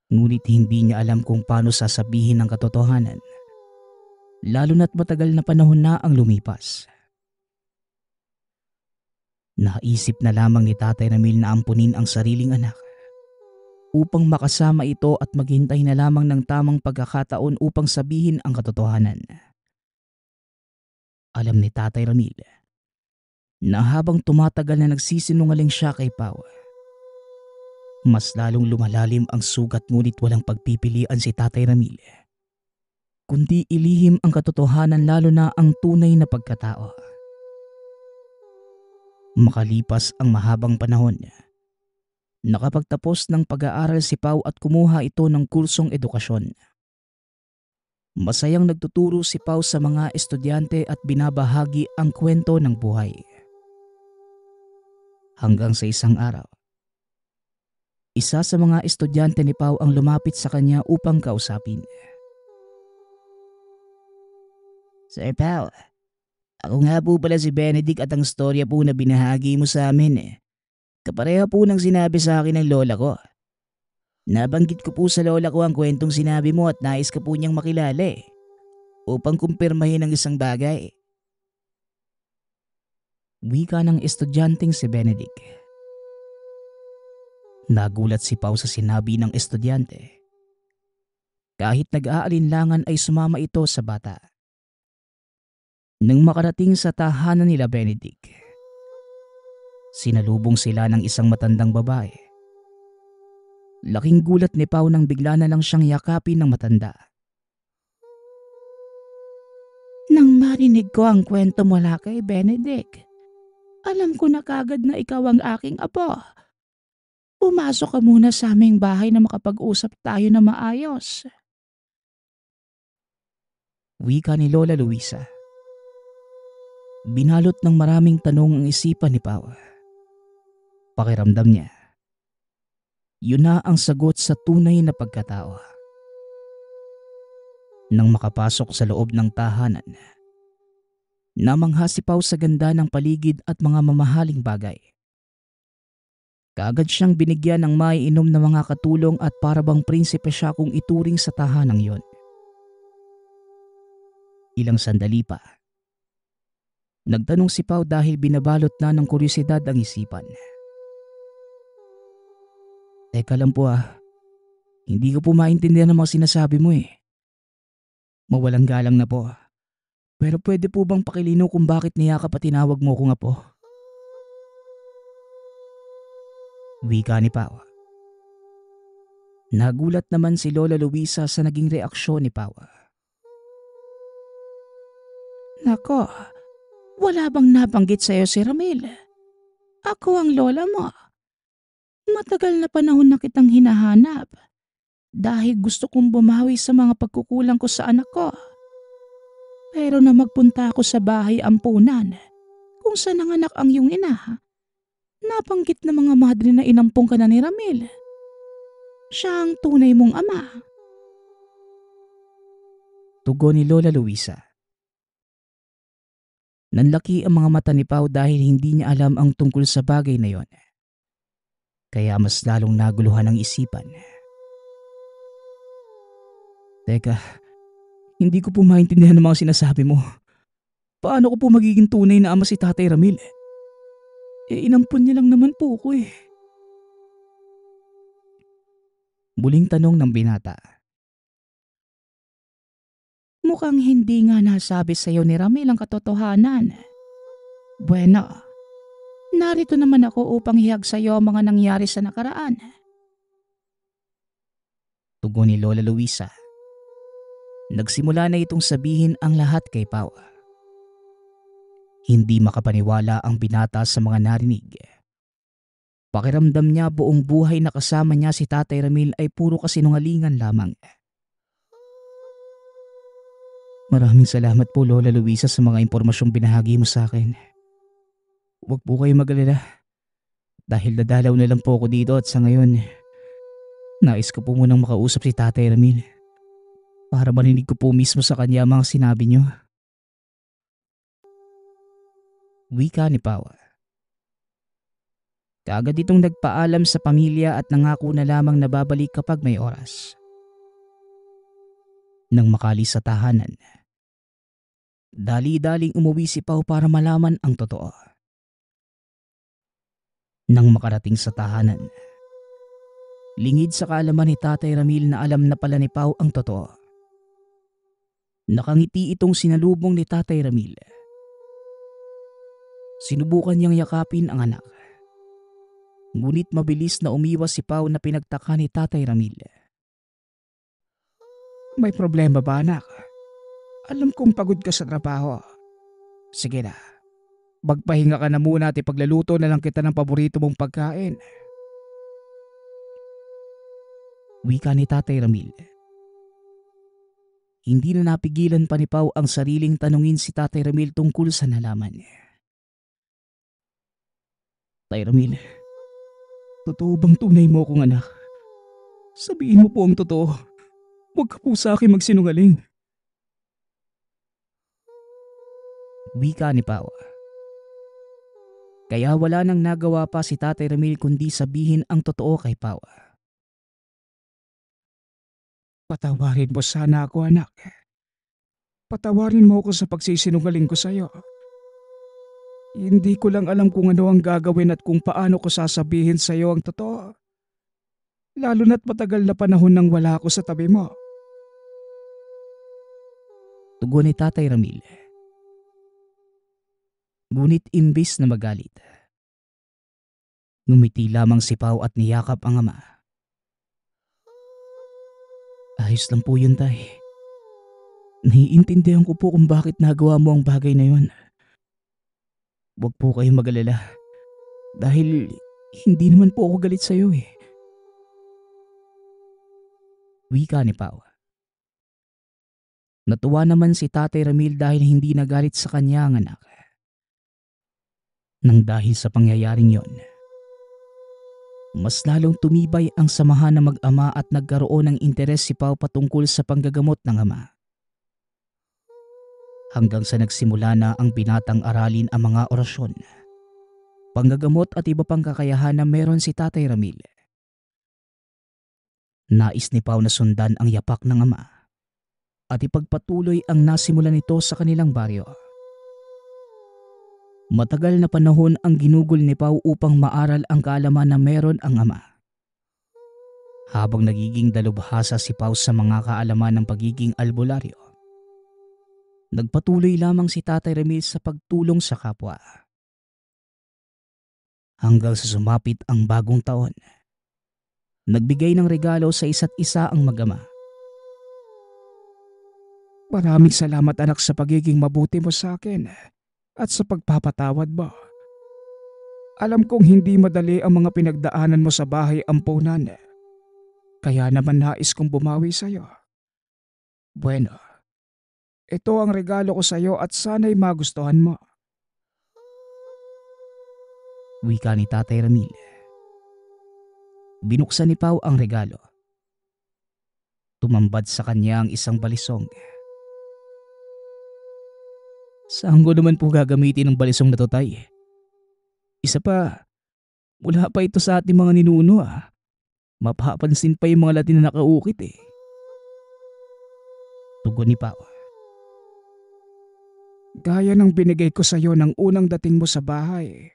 Ngunit hindi niya alam kung paano sasabihin ang katotohanan, lalo na't matagal na panahon na ang lumipas. Naisip na lamang ni Tatay Ramil na ampunin ang sariling anak upang makasama ito at maghintay na lamang ng tamang pagkakataon upang sabihin ang katotohanan. Alam ni Tatay Ramil na habang tumatagal na nagsisinungaling siya kay Pao, mas lalong lumalalim ang sugat ngunit walang pagpipilian si Tatay Ramil, kundi ilihim ang katotohanan lalo na ang tunay na pagkatao. Makalipas ang mahabang panahon, nakapagtapos ng pag-aaral si Pao at kumuha ito ng kursong edukasyon. Masayang nagtuturo si Pao sa mga estudyante at binabahagi ang kwento ng buhay. Hanggang sa isang araw, isa sa mga estudyante ni Pao ang lumapit sa kanya upang kausapin. Sir Pao, ako nga po pala si Benedict at ang storya po na binahagi mo sa amin kapareho po ng sinabi sa akin ng lola ko. Nabanggit ko po sa lola ko ang kwentong sinabi mo at nais ka po niyang makilala upang kumpirmahin ang isang bagay. Wika ng estudyanteng si Benedict. Nagulat si Pao sa sinabi ng estudyante. Kahit nag-aalinlangan ay sumama ito sa bata. Nang makarating sa tahanan nila Benedict, sinalubong sila ng isang matandang babae. Laking gulat ni Pao nang bigla na lang siyang yakapin ng matanda. Nang marinig ko ang kwento mula kay Benedict, alam ko na kagad na ikaw ang aking apo. Pumasok ka muna sa aming bahay na makapag-usap tayo na maayos. Wika ni Lola Luisa. Binalot ng maraming tanong ang isipan ni Pao. Pakiramdam niya, yun na ang sagot sa tunay na pagkatao. Nang makapasok sa loob ng tahanan, namangha si Pao sa ganda ng paligid at mga mamahaling bagay. Kaagad siyang binigyan ng maiinom na mga katulong at parabang prinsipe siya kung ituring sa tahanang yon. Ilang sandali pa, nagtanong si Pao dahil binabalot na ng kuryosidad ang isipan. Teka lang po hindi ko po maintindihan ang mga sinasabi mo Mawalang galang na po. Pero pwede po bang pakilinaw kung bakit niyakap at tinawag mo ko nga po? Wika ni Pao. Nagulat naman si Lola Luisa sa naging reaksyon ni Pao. Nako, wala bang nabanggit sa'yo si Ramil? Ako ang lola mo. Matagal na panahon na kitang hinahanap dahil gusto kong bumawi sa mga pagkukulang ko sa anak ko. Pero na magpunta ako sa bahay ampunan kung saan nanganak ang iyong ina, nabanggit na mga madre na inampong ka na ni Ramil. Siya ang tunay mong ama. Tugon ni Lola Luisa. Nanlaki ang mga mata ni Pao dahil hindi niya alam ang tungkol sa bagay na yon. Kaya mas lalong naguluhan ang isipan. Teka, hindi ko po maintindihan ang mga sinasabi mo. Paano ko po magiging tunay na ama si Tatay Ramil? Inampun niya lang naman po ko eh. Muling tanong ng binata. Mukhang hindi nga nasabi sa'yo ni Ramil ang katotohanan. Bueno, narito naman ako upang hihag sa'yo ang mga nangyari sa nakaraan. Tugon ni Lola Luisa. Nagsimula na itong sabihin ang lahat kay Pau. Hindi makapaniwala ang binata sa mga narinig. Pakiramdam niya buong buhay na kasama niya si Tatay Ramil ay puro kasinungalingan lamang. Maraming salamat po Lola Luisa sa mga impormasyong binahagi mo sa akin. Huwag po kayo mag-alala. Dahil dadalaw na lang po ako dito at sa ngayon, nais ko po munang makausap si Tatay Ramil para marinig ko po mismo sa kanya ang mga sinabi niyo. Wika ni Pau. Kaagad itong nagpaalam sa pamilya at nangako na lamang na babalik kapag may oras. Nang makalis sa tahanan, dali-daling umuwi si Pau para malaman ang totoo. Nang makarating sa tahanan, lingid sa kaalaman ni Tatay Ramil na alam na pala ni Pau ang totoo. Nakangiti itong sinalubong ni Tatay Ramil. Sinubukan niyang yakapin ang anak. Ngunit mabilis na umiwas si Pau na pinagtaka ni Tatay Ramil. May problema ba anak? Alam kong pagod ka sa trabaho. Sige na, magpahinga ka na muna at ipaglaluto na lang kita ng paborito mong pagkain. Wika ni Tatay Ramil. Hindi na napigilan pa ni Pau ang sariling tanungin si Tatay Ramil tungkol sa nalaman. Tay Ramil, totoo bang tunay mo akong anak? Sabihin mo po ang totoo. Huwag ka po sa akin magsinungaling. Wika ni Pau. Kaya wala nang nagawa pa si Tatay Ramil kundi sabihin ang totoo kay Pau. Patawarin mo sana ako anak. Patawarin mo ako sa pagsisinungaling ko sa'yo. Hindi ko lang alam kung ano ang gagawin at kung paano ko sasabihin sa iyo ang totoo. Lalo na't matagal na panahon nang wala ako sa tabi mo. Tugon ni Tatay Ramil. Ngunit imbis na magalit, ngumiti lamang si Pau at niyakap ang ama. Ayos lang po yun, Tay. Naiintindihan ko po kung bakit nagawa mo ang bagay na yun. Huwag po kayong mag-alala. Dahil hindi naman po ako galit sa'yo eh. Wika ni Pau. Natuwa naman si Tatay Ramil dahil hindi nagalit sa kanya ang anak. Nang dahil sa pangyayaring yon, mas lalong tumibay ang samahan ng mag-ama at nagkaroon ng interes si Pau patungkol sa panggagamot ng ama. Hanggang sa nagsimula na ang binatang aralin ang mga orasyon, panggagamot at iba pang kakayahan na meron si Tatay Ramil. Nais ni Pau na sundan ang yapak ng ama at ipagpatuloy ang nasimulan nito sa kanilang baryo. Matagal na panahon ang ginugol ni Pau upang maaral ang kaalaman na meron ang ama. Habang nagiging dalubhasa si Pau sa mga kaalaman ng pagiging albularyo, nagpatuloy lamang si Tatay Ramil sa pagtulong sa kapwa. Hanggang sa sumapit ang bagong taon, nagbigay ng regalo sa isa't isa ang mag-ama. Maraming salamat anak sa pagiging mabuti mo sa akin at sa pagpapatawad mo. Alam kong hindi madali ang mga pinagdaanan mo sa bahay ampunan. Kaya naman nais kong bumawi sa iyo. Bueno, ito ang regalo ko sa iyo at sana'y magustuhan mo. Wika ni Tatay Ramil. Binuksan ni Pau ang regalo. Tumambad sa kanya ang isang balisong. Saan ko naman po gagamitin ang balisong na to, Tay? Isa pa, wala pa ito sa ating mga ninuno ah. Mapapansin pa yung mga Latin na nakaukit eh. Tugon ni Pau. Gaya ng binigay ko sa iyo ng unang dating mo sa bahay.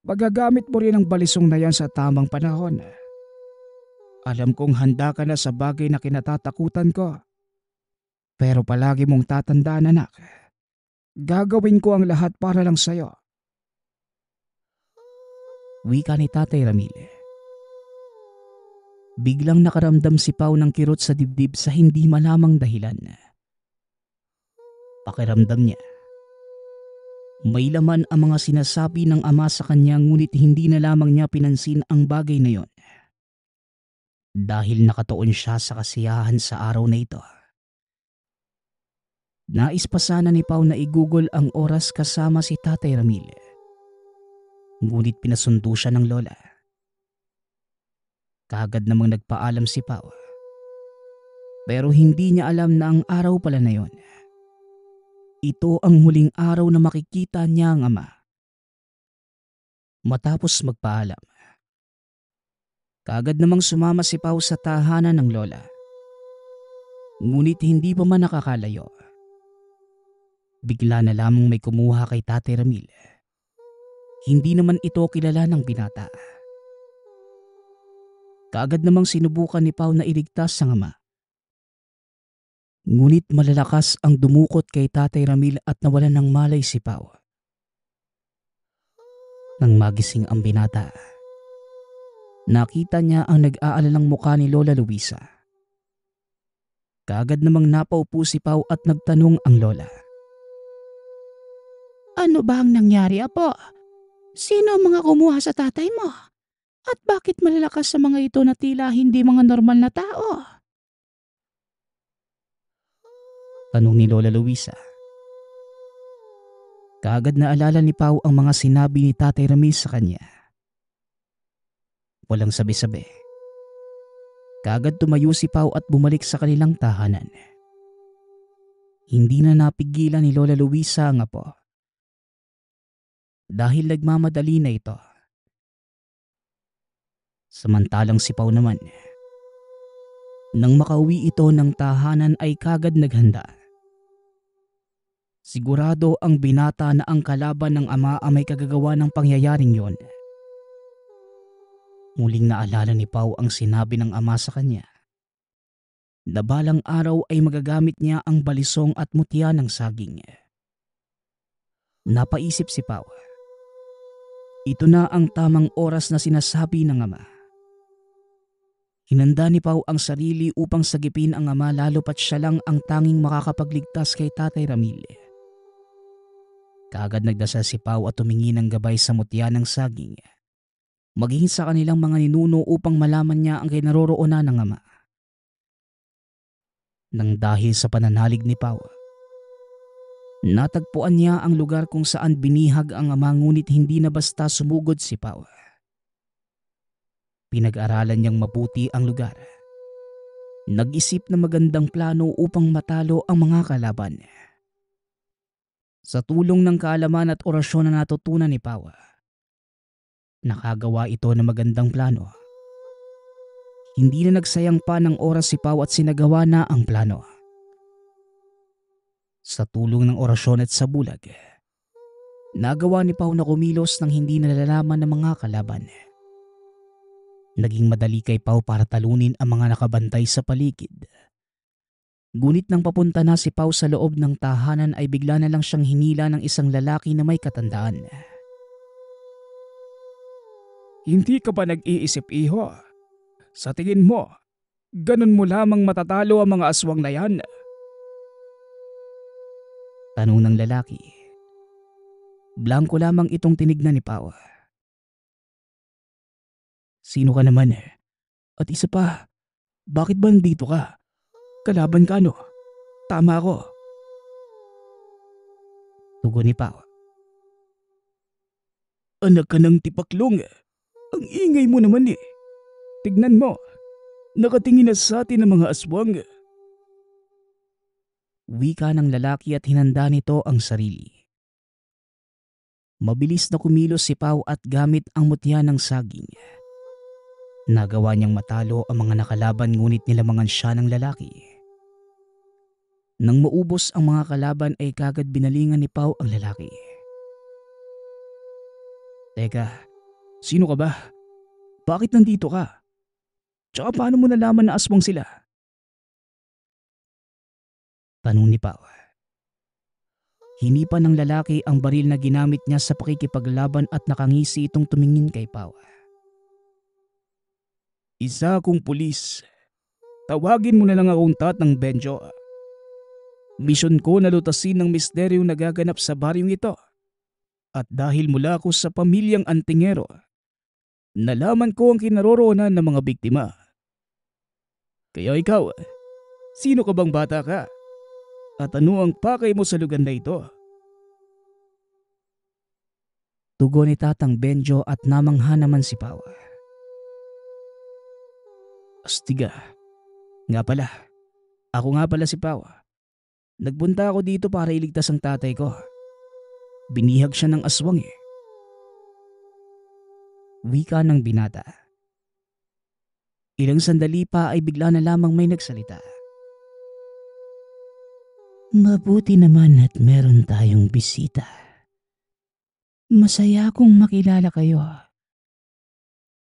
Magagamit mo rin ang balisong na yan sa tamang panahon. Alam kong handa ka na sa bagay na kinatatakutan ko. Pero palagi mong tatandaan, anak. Gagawin ko ang lahat para lang sa'yo. Wika ni Tatay Ramil. Biglang nakaramdam si Pau ng kirot sa dibdib sa hindi malamang dahilan. Pakiramdam niya, may laman ang mga sinasabi ng ama sa kanya, ngunit hindi na lamang niya pinansin ang bagay na yon. Dahil nakatuon siya sa kasiyahan sa araw na ito. Nais pa sana ni Pau na i-google ang oras kasama si Tatay Ramil. Ngunit pinasundo siya ng lola. Kaagad namang nagpaalam si Pau. Pero hindi niya alam na ang araw pala na yon, ito ang huling araw na makikita niya ang ama. Matapos magpaalam, kaagad namang sumama si Pau sa tahanan ng lola. Ngunit hindi pa man nakakalayo, bigla na lamang may kumuha kay Tatay Ramil. Hindi naman ito kilala ng binata. Kaagad namang sinubukan ni Pau na iligtas ang ama. Ngunit malalakas ang dumukot kay Tatay Ramil at nawalan ng malay si Pau. Nang magising ang binata, nakita niya ang nag-aalalang mukha ni Lola Luisa. Kaagad namang napaupo si Pau at nagtanong ang lola. Ano ba ang nangyari, apo? Sino ang mga kumuha sa tatay mo? At bakit malalakas sa mga ito na tila hindi mga normal na tao? Tanong ni Lola Luisa. Kaagad na alala ni Pau ang mga sinabi ni Tatay Ramil sa kanya. Walang sabi-sabi, kaagad tumayo si Pau at bumalik sa kanilang tahanan. Hindi na napigilan ni Lola Luisa ang apo. Dahil nagmamadali na ito. Samantalang si Pau naman, nang makauwi ito ng tahanan ay kaagad naghanda. Sigurado ang binata na ang kalaban ng ama ay may kagagawa ng pangyayaring yon. Muling naalala ni Pau ang sinabi ng ama sa kanya, na balang araw ay magagamit niya ang balisong at mutya ng saging. Napaisip si Pau. Ito na ang tamang oras na sinasabi ng ama. Hinanda ni Pau ang sarili upang sagipin ang ama, lalo pat siya lang ang tanging makakapagligtas kay Tatay Ramil. Kaagad nagdasal si Pau at tumingi ng gabay sa mutya ng saging, maging sa kanilang mga ninuno upang malaman niya ang kinaroroonan ng ama. Nang dahil sa pananalig ni Pau, natagpuan niya ang lugar kung saan binihag ang ama, ngunit hindi na basta sumugod si Pau. Pinag-aralan niyang mabuti ang lugar. Nag-isip na magandang plano upang matalo ang mga kalaban. Sa tulong ng kaalaman at orasyon na natutunan ni Pau, nakagawa ito ng magandang plano. Hindi na nagsayang pa ng oras si Pau at sinagawa na ang plano. Sa tulong ng orasyon at sa bulag, nagawa ni Pau na kumilos nang hindi nalalaman ng mga kalaban. Naging madali kay Pau para talunin ang mga nakabantay sa paligid. Ngunit nang papunta na si Pau sa loob ng tahanan ay bigla na lang siyang hinila ng isang lalaki na may katandaan. Hindi ka ba nag-iisip, iho? Sa tingin mo, ganun mo lamang matatalo ang mga aswang na yan? Tanong ng lalaki. Blanko lamang itong tinignan ni Pau. Sino ka naman? At isa pa, bakit ba nandito ka? Kalaban ka, no? Tama ako. Tugon ni Pau. Anak ka ng tipaklong. Ang ingay mo naman eh. Tignan mo, nakatingin na sa atin ang mga aswang. Wika ng lalaki at hinanda nito ang sarili. Mabilis na kumilos si Pau at gamit ang mutya ng saging. Nagawa niyang matalo ang mga nakalaban, ngunit nilamangan siya ng lalaki. Nang maubos ang mga kalaban ay kagad binalingan ni Pau ang lalaki. Teka, Sino ka ba? Bakit nandito ka? Tsaka paano mo nalaman na aswang sila? Tanong ni Pao. Hinipan ng lalaki ang baril na ginamit niya sa pakikipaglaban at nakangisi itong tumingin kay Pao. Isa akong pulis. Tawagin mo na lang akong Tatang Benjo. Misyon ko na lutasin ng misteryong nagaganap sa baryong ito. At dahil mula ako sa pamilyang Antingero, nalaman ko ang kinaroroonan ng mga biktima. Kaya ikaw, sino ka bang bata ka? At ano ang pakay mo sa lugar na ito? Tugon ni Tatang Benjo at namangha naman si Pao. Astiga. Nga pala, ako nga pala si Pao. Nagpunta ako dito para iligtas ang tatay ko. Binihag siya ng aswang eh. Wika ng binata. Ilang sandali pa ay bigla na lamang may nagsalita. Mabuti naman at meron tayong bisita. Masaya akong makilala kayo.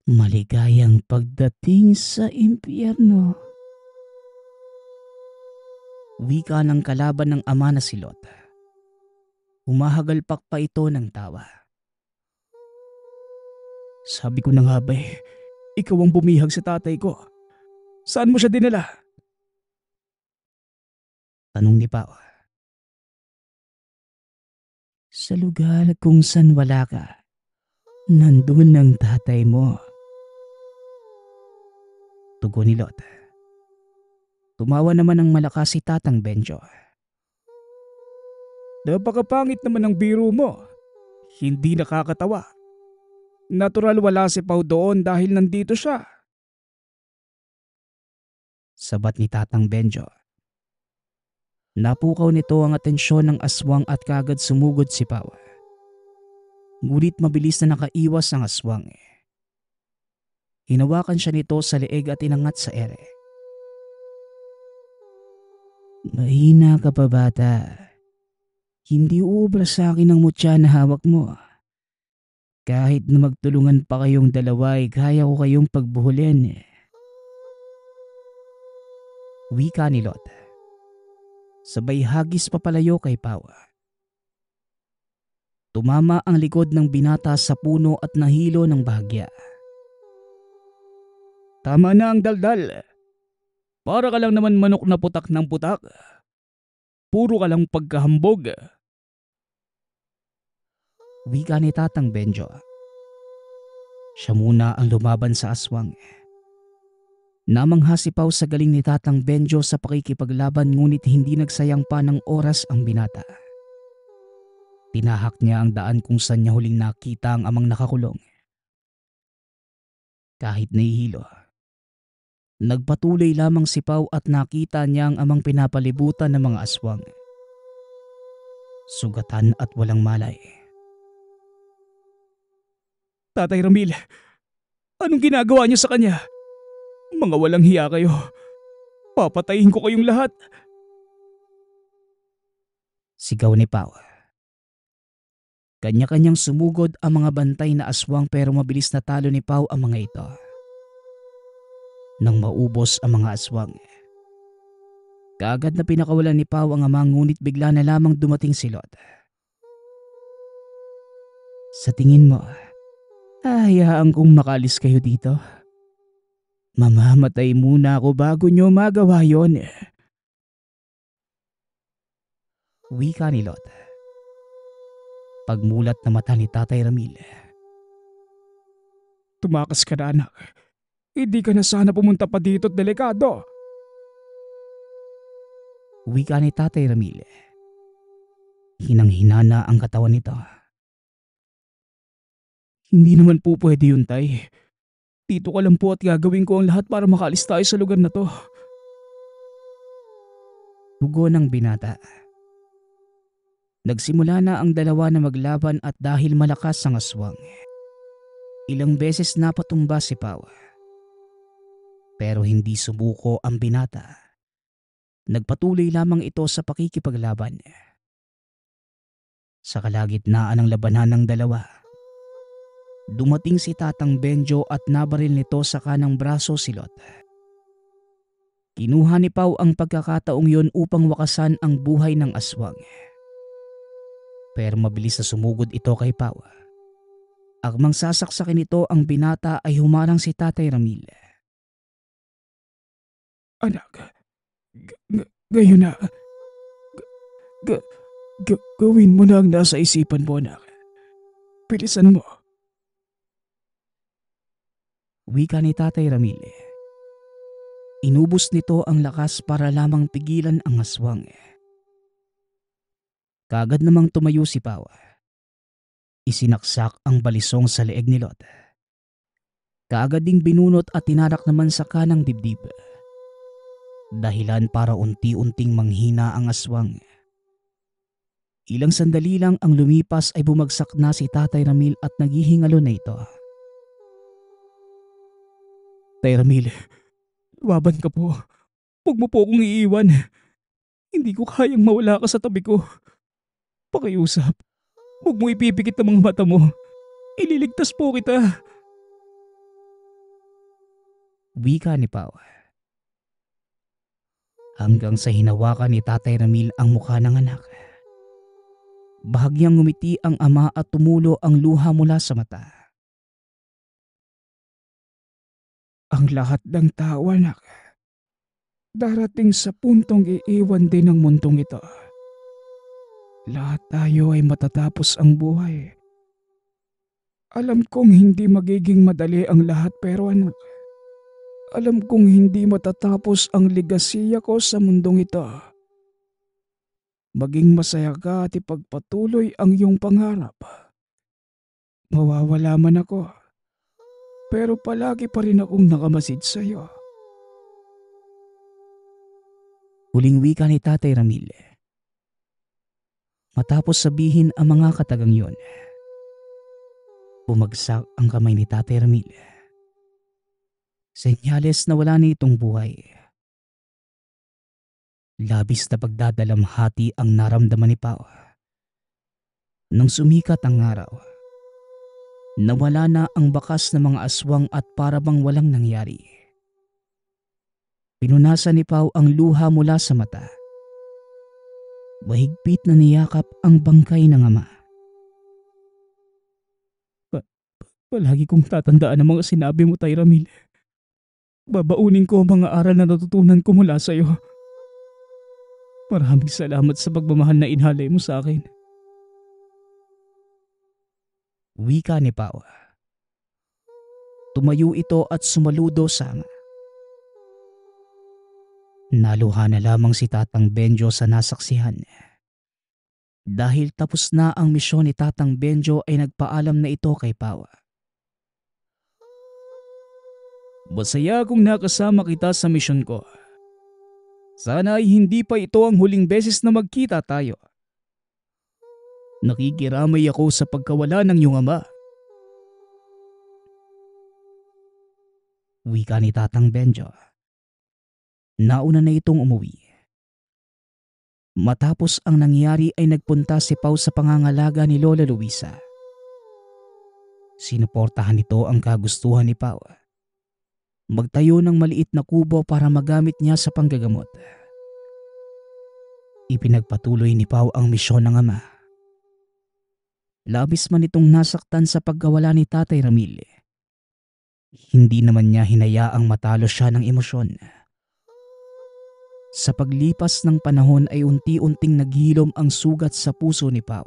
Maligayang pagdating sa impyerno. Wika ng kalaban ng ama na si Lot. Humahagalpak pa ito ng tawa. Sabi ko na nga ba eh, ikaw ang bumihag sa tatay ko. Saan mo siya dinala? Tanong ni Pao. Sa lugar kung saan wala ka, nandun ang tatay mo. Tugon ni Lot. Tumawa naman ng malakas si Tatang Benjo. Napakapangit naman ang biro mo. Hindi nakakatawa. Natural wala si Pao doon dahil nandito siya. Sabat ni Tatang Benjo. Napukaw nito ang atensyon ng aswang at kagad sumugod si Pao. Ngunit mabilis na nakaiwas ang aswang. Hinawakan siya nito sa leeg at inangat sa ere. Mahina ka pa bata. Hindi uubra sa akin ang mutya na hawak mo. Kahit na magtulungan pa kayong dalawa ay kaya ko kayong pagbuhulin. Wika ni Lot. Sabay hagis papalayo kay Pao. Tumama ang likod ng binata sa puno at nahilo ng bahagya. Tama na ang daldal. Para ka lang naman manok na putak ng putak. Puro ka lang pagkahambog. Wika ni Tatang Benjo. Siya muna ang lumaban sa aswang. Namangha si Pao sa galing ni Tatang Benjo sa pakikipaglaban ngunit hindi nagsayang pa ng oras ang binata. Tinahak niya ang daan kung saan niya huling nakita ang amang nakakulong. Kahit nahihilo, nagpatuloy lamang si Pao at nakita niya ang amang pinapalibutan ng mga aswang. Sugatan at walang malay. Tatay Ramil, anong ginagawa niyo sa kanya? Mga walang hiya kayo. Papatayin ko kayong lahat. Sigaw ni Pao. Kanya-kanyang sumugod ang mga bantay na aswang pero mabilis na talo ni Pao ang mga ito. Nang maubos ang mga aswang, kaagad na pinakawalan ni Pao ang ama ngunit bigla na lamang dumating si Lot. Sa tingin mo, hayaan kong makalis kayo dito? Mamamatay muna ako bago nyo magawa yon. Wika ni Lot. Pagmulat na mata ni Tatay Ramil. Tumakas ka na anak. Hindi ka na sana pumunta pa dito at delikado. Wika ni Tatay Ramil. Hinang-hinana ang katawan nito. Hindi naman po pwede yun, tay. Dito ka lang po at gagawin ko ang lahat para makaalis tayo sa lugar na to. Tugon ng binata. Nagsimula na ang dalawa na maglaban at dahil malakas ang aswang, ilang beses napatumba si Pao. Pero hindi sumuko ang binata. Nagpatuloy lamang ito sa pakikipaglaban. Sa kalagitnaan ng labanan ng dalawa, Dumating si Tatang Benjo at nabaril nito sa kanang braso si Lot. Kinuha ni Pau ang pagkakataong yon upang wakasan ang buhay ng aswang. Pero mabilis na sumugod ito kay Pau. Akmang sasaksakin nito ang binata ay humarang si Tatay Ramil. Anak, ngayon na. Gawin mo na ang nasa isipan mo, anak. Bilisan mo. Wika ni Tatay Ramil. Inubos nito ang lakas para lamang pigilan ang aswang. Kaagad namang tumayo si Pau. Isinaksak ang balisong sa leeg ni Lot. Kaagad ding binunot at tinarak naman sa kanang dibdib. Dahilan para unti-unting manghina ang aswang. Ilang sandali lang ang lumipas ay bumagsak na si Tatay Ramil at naghihingalo na ito. Tay Ramil, lumaban ka po. Huwag mo po akong iiwan. Hindi ko kayang mawala ka sa tabi ko. Pakiusap. Huwag mo ipipikit ang mga mata mo. Ililigtas po kita. Wika ni Pau. Hanggang sa hinawakan ni Tatay Ramil ang mukha ng anak. Bahagyang ngumiti ang ama at tumulo ang luha mula sa mata. Ang lahat ng tao, anak, darating sa puntong iiwan din ng mundong ito. Lahat tayo ay matatapos ang buhay. Alam kong hindi magiging madali ang lahat, pero anak, alam kong hindi matatapos ang ligasiya ko sa mundong ito. Maging masaya ka at ipagpatuloy ang iyong pangarap. Mawawala man ako, pero palagi pa rin akong nakamasid sa iyo. Huling wika ni Tatay Ramil. Matapos sabihin ang mga katagang yon, bumagsak ang kamay ni Tatay Ramil. Senyales na wala na itong buhay. Labis na pagdadalamhati ang naramdaman ni Pau. Nang sumikat ang araw, nawala na ang bakas ng mga aswang at para bang walang nangyari. Pinunasan ni Pau ang luha mula sa mata. Mahigpit na niyakap ang bangkay ng ama. Palagi kong tatandaan ang mga sinabi mo, Tay Ramil. Babaunin ko ang mga aral na natutunan ko mula sa iyo. Maraming salamat sa pagmamahal na inhalay mo sa akin. Wika ni Pau. Tumayo ito at sumaludo sa ama. Naluha na lamang si Tatang Benjo sa nasaksihan. Dahil tapos na ang misyon ni Tatang Benjo ay nagpaalam na ito kay Pau. Masaya akong nakasama kita sa misyon ko. Sana ay hindi pa ito ang huling beses na magkita tayo. Nakikiramay ako sa pagkawala ng iyong ama. Wika ni Tatang Benjo. Nauna na itong umuwi. Matapos ang nangyari ay nagpunta si Pau sa pangangalaga ni Lola Luisa. Sinuportahan nito ang kagustuhan ni Pau. Magtayo ng maliit na kubo para magamit niya sa panggagamot. Ipinagpatuloy ni Pau ang misyon ng ama. Labis man itong nasaktan sa pagkawala ni Tatay Ramil. Hindi naman niya hinayaang matalo siya ng emosyon. Sa paglipas ng panahon ay unti-unting naghilom ang sugat sa puso ni Pau.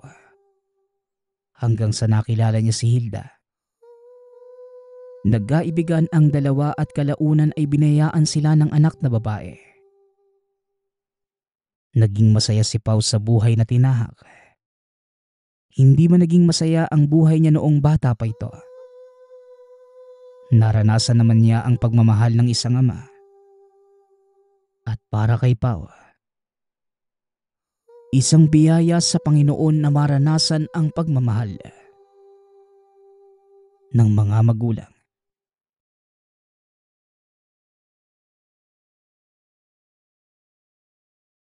Hanggang sa nakilala niya si Hilda. Nagkaibigan ang dalawa at kalaunan ay binayaan sila ng anak na babae. Naging masaya si Pau sa buhay na tinahak. Hindi man naging masaya ang buhay niya noong bata pa ito. Naranasan naman niya ang pagmamahal ng isang ama. At para kay Pau, isang biyaya sa Panginoon na maranasan ang pagmamahal ng mga magulang.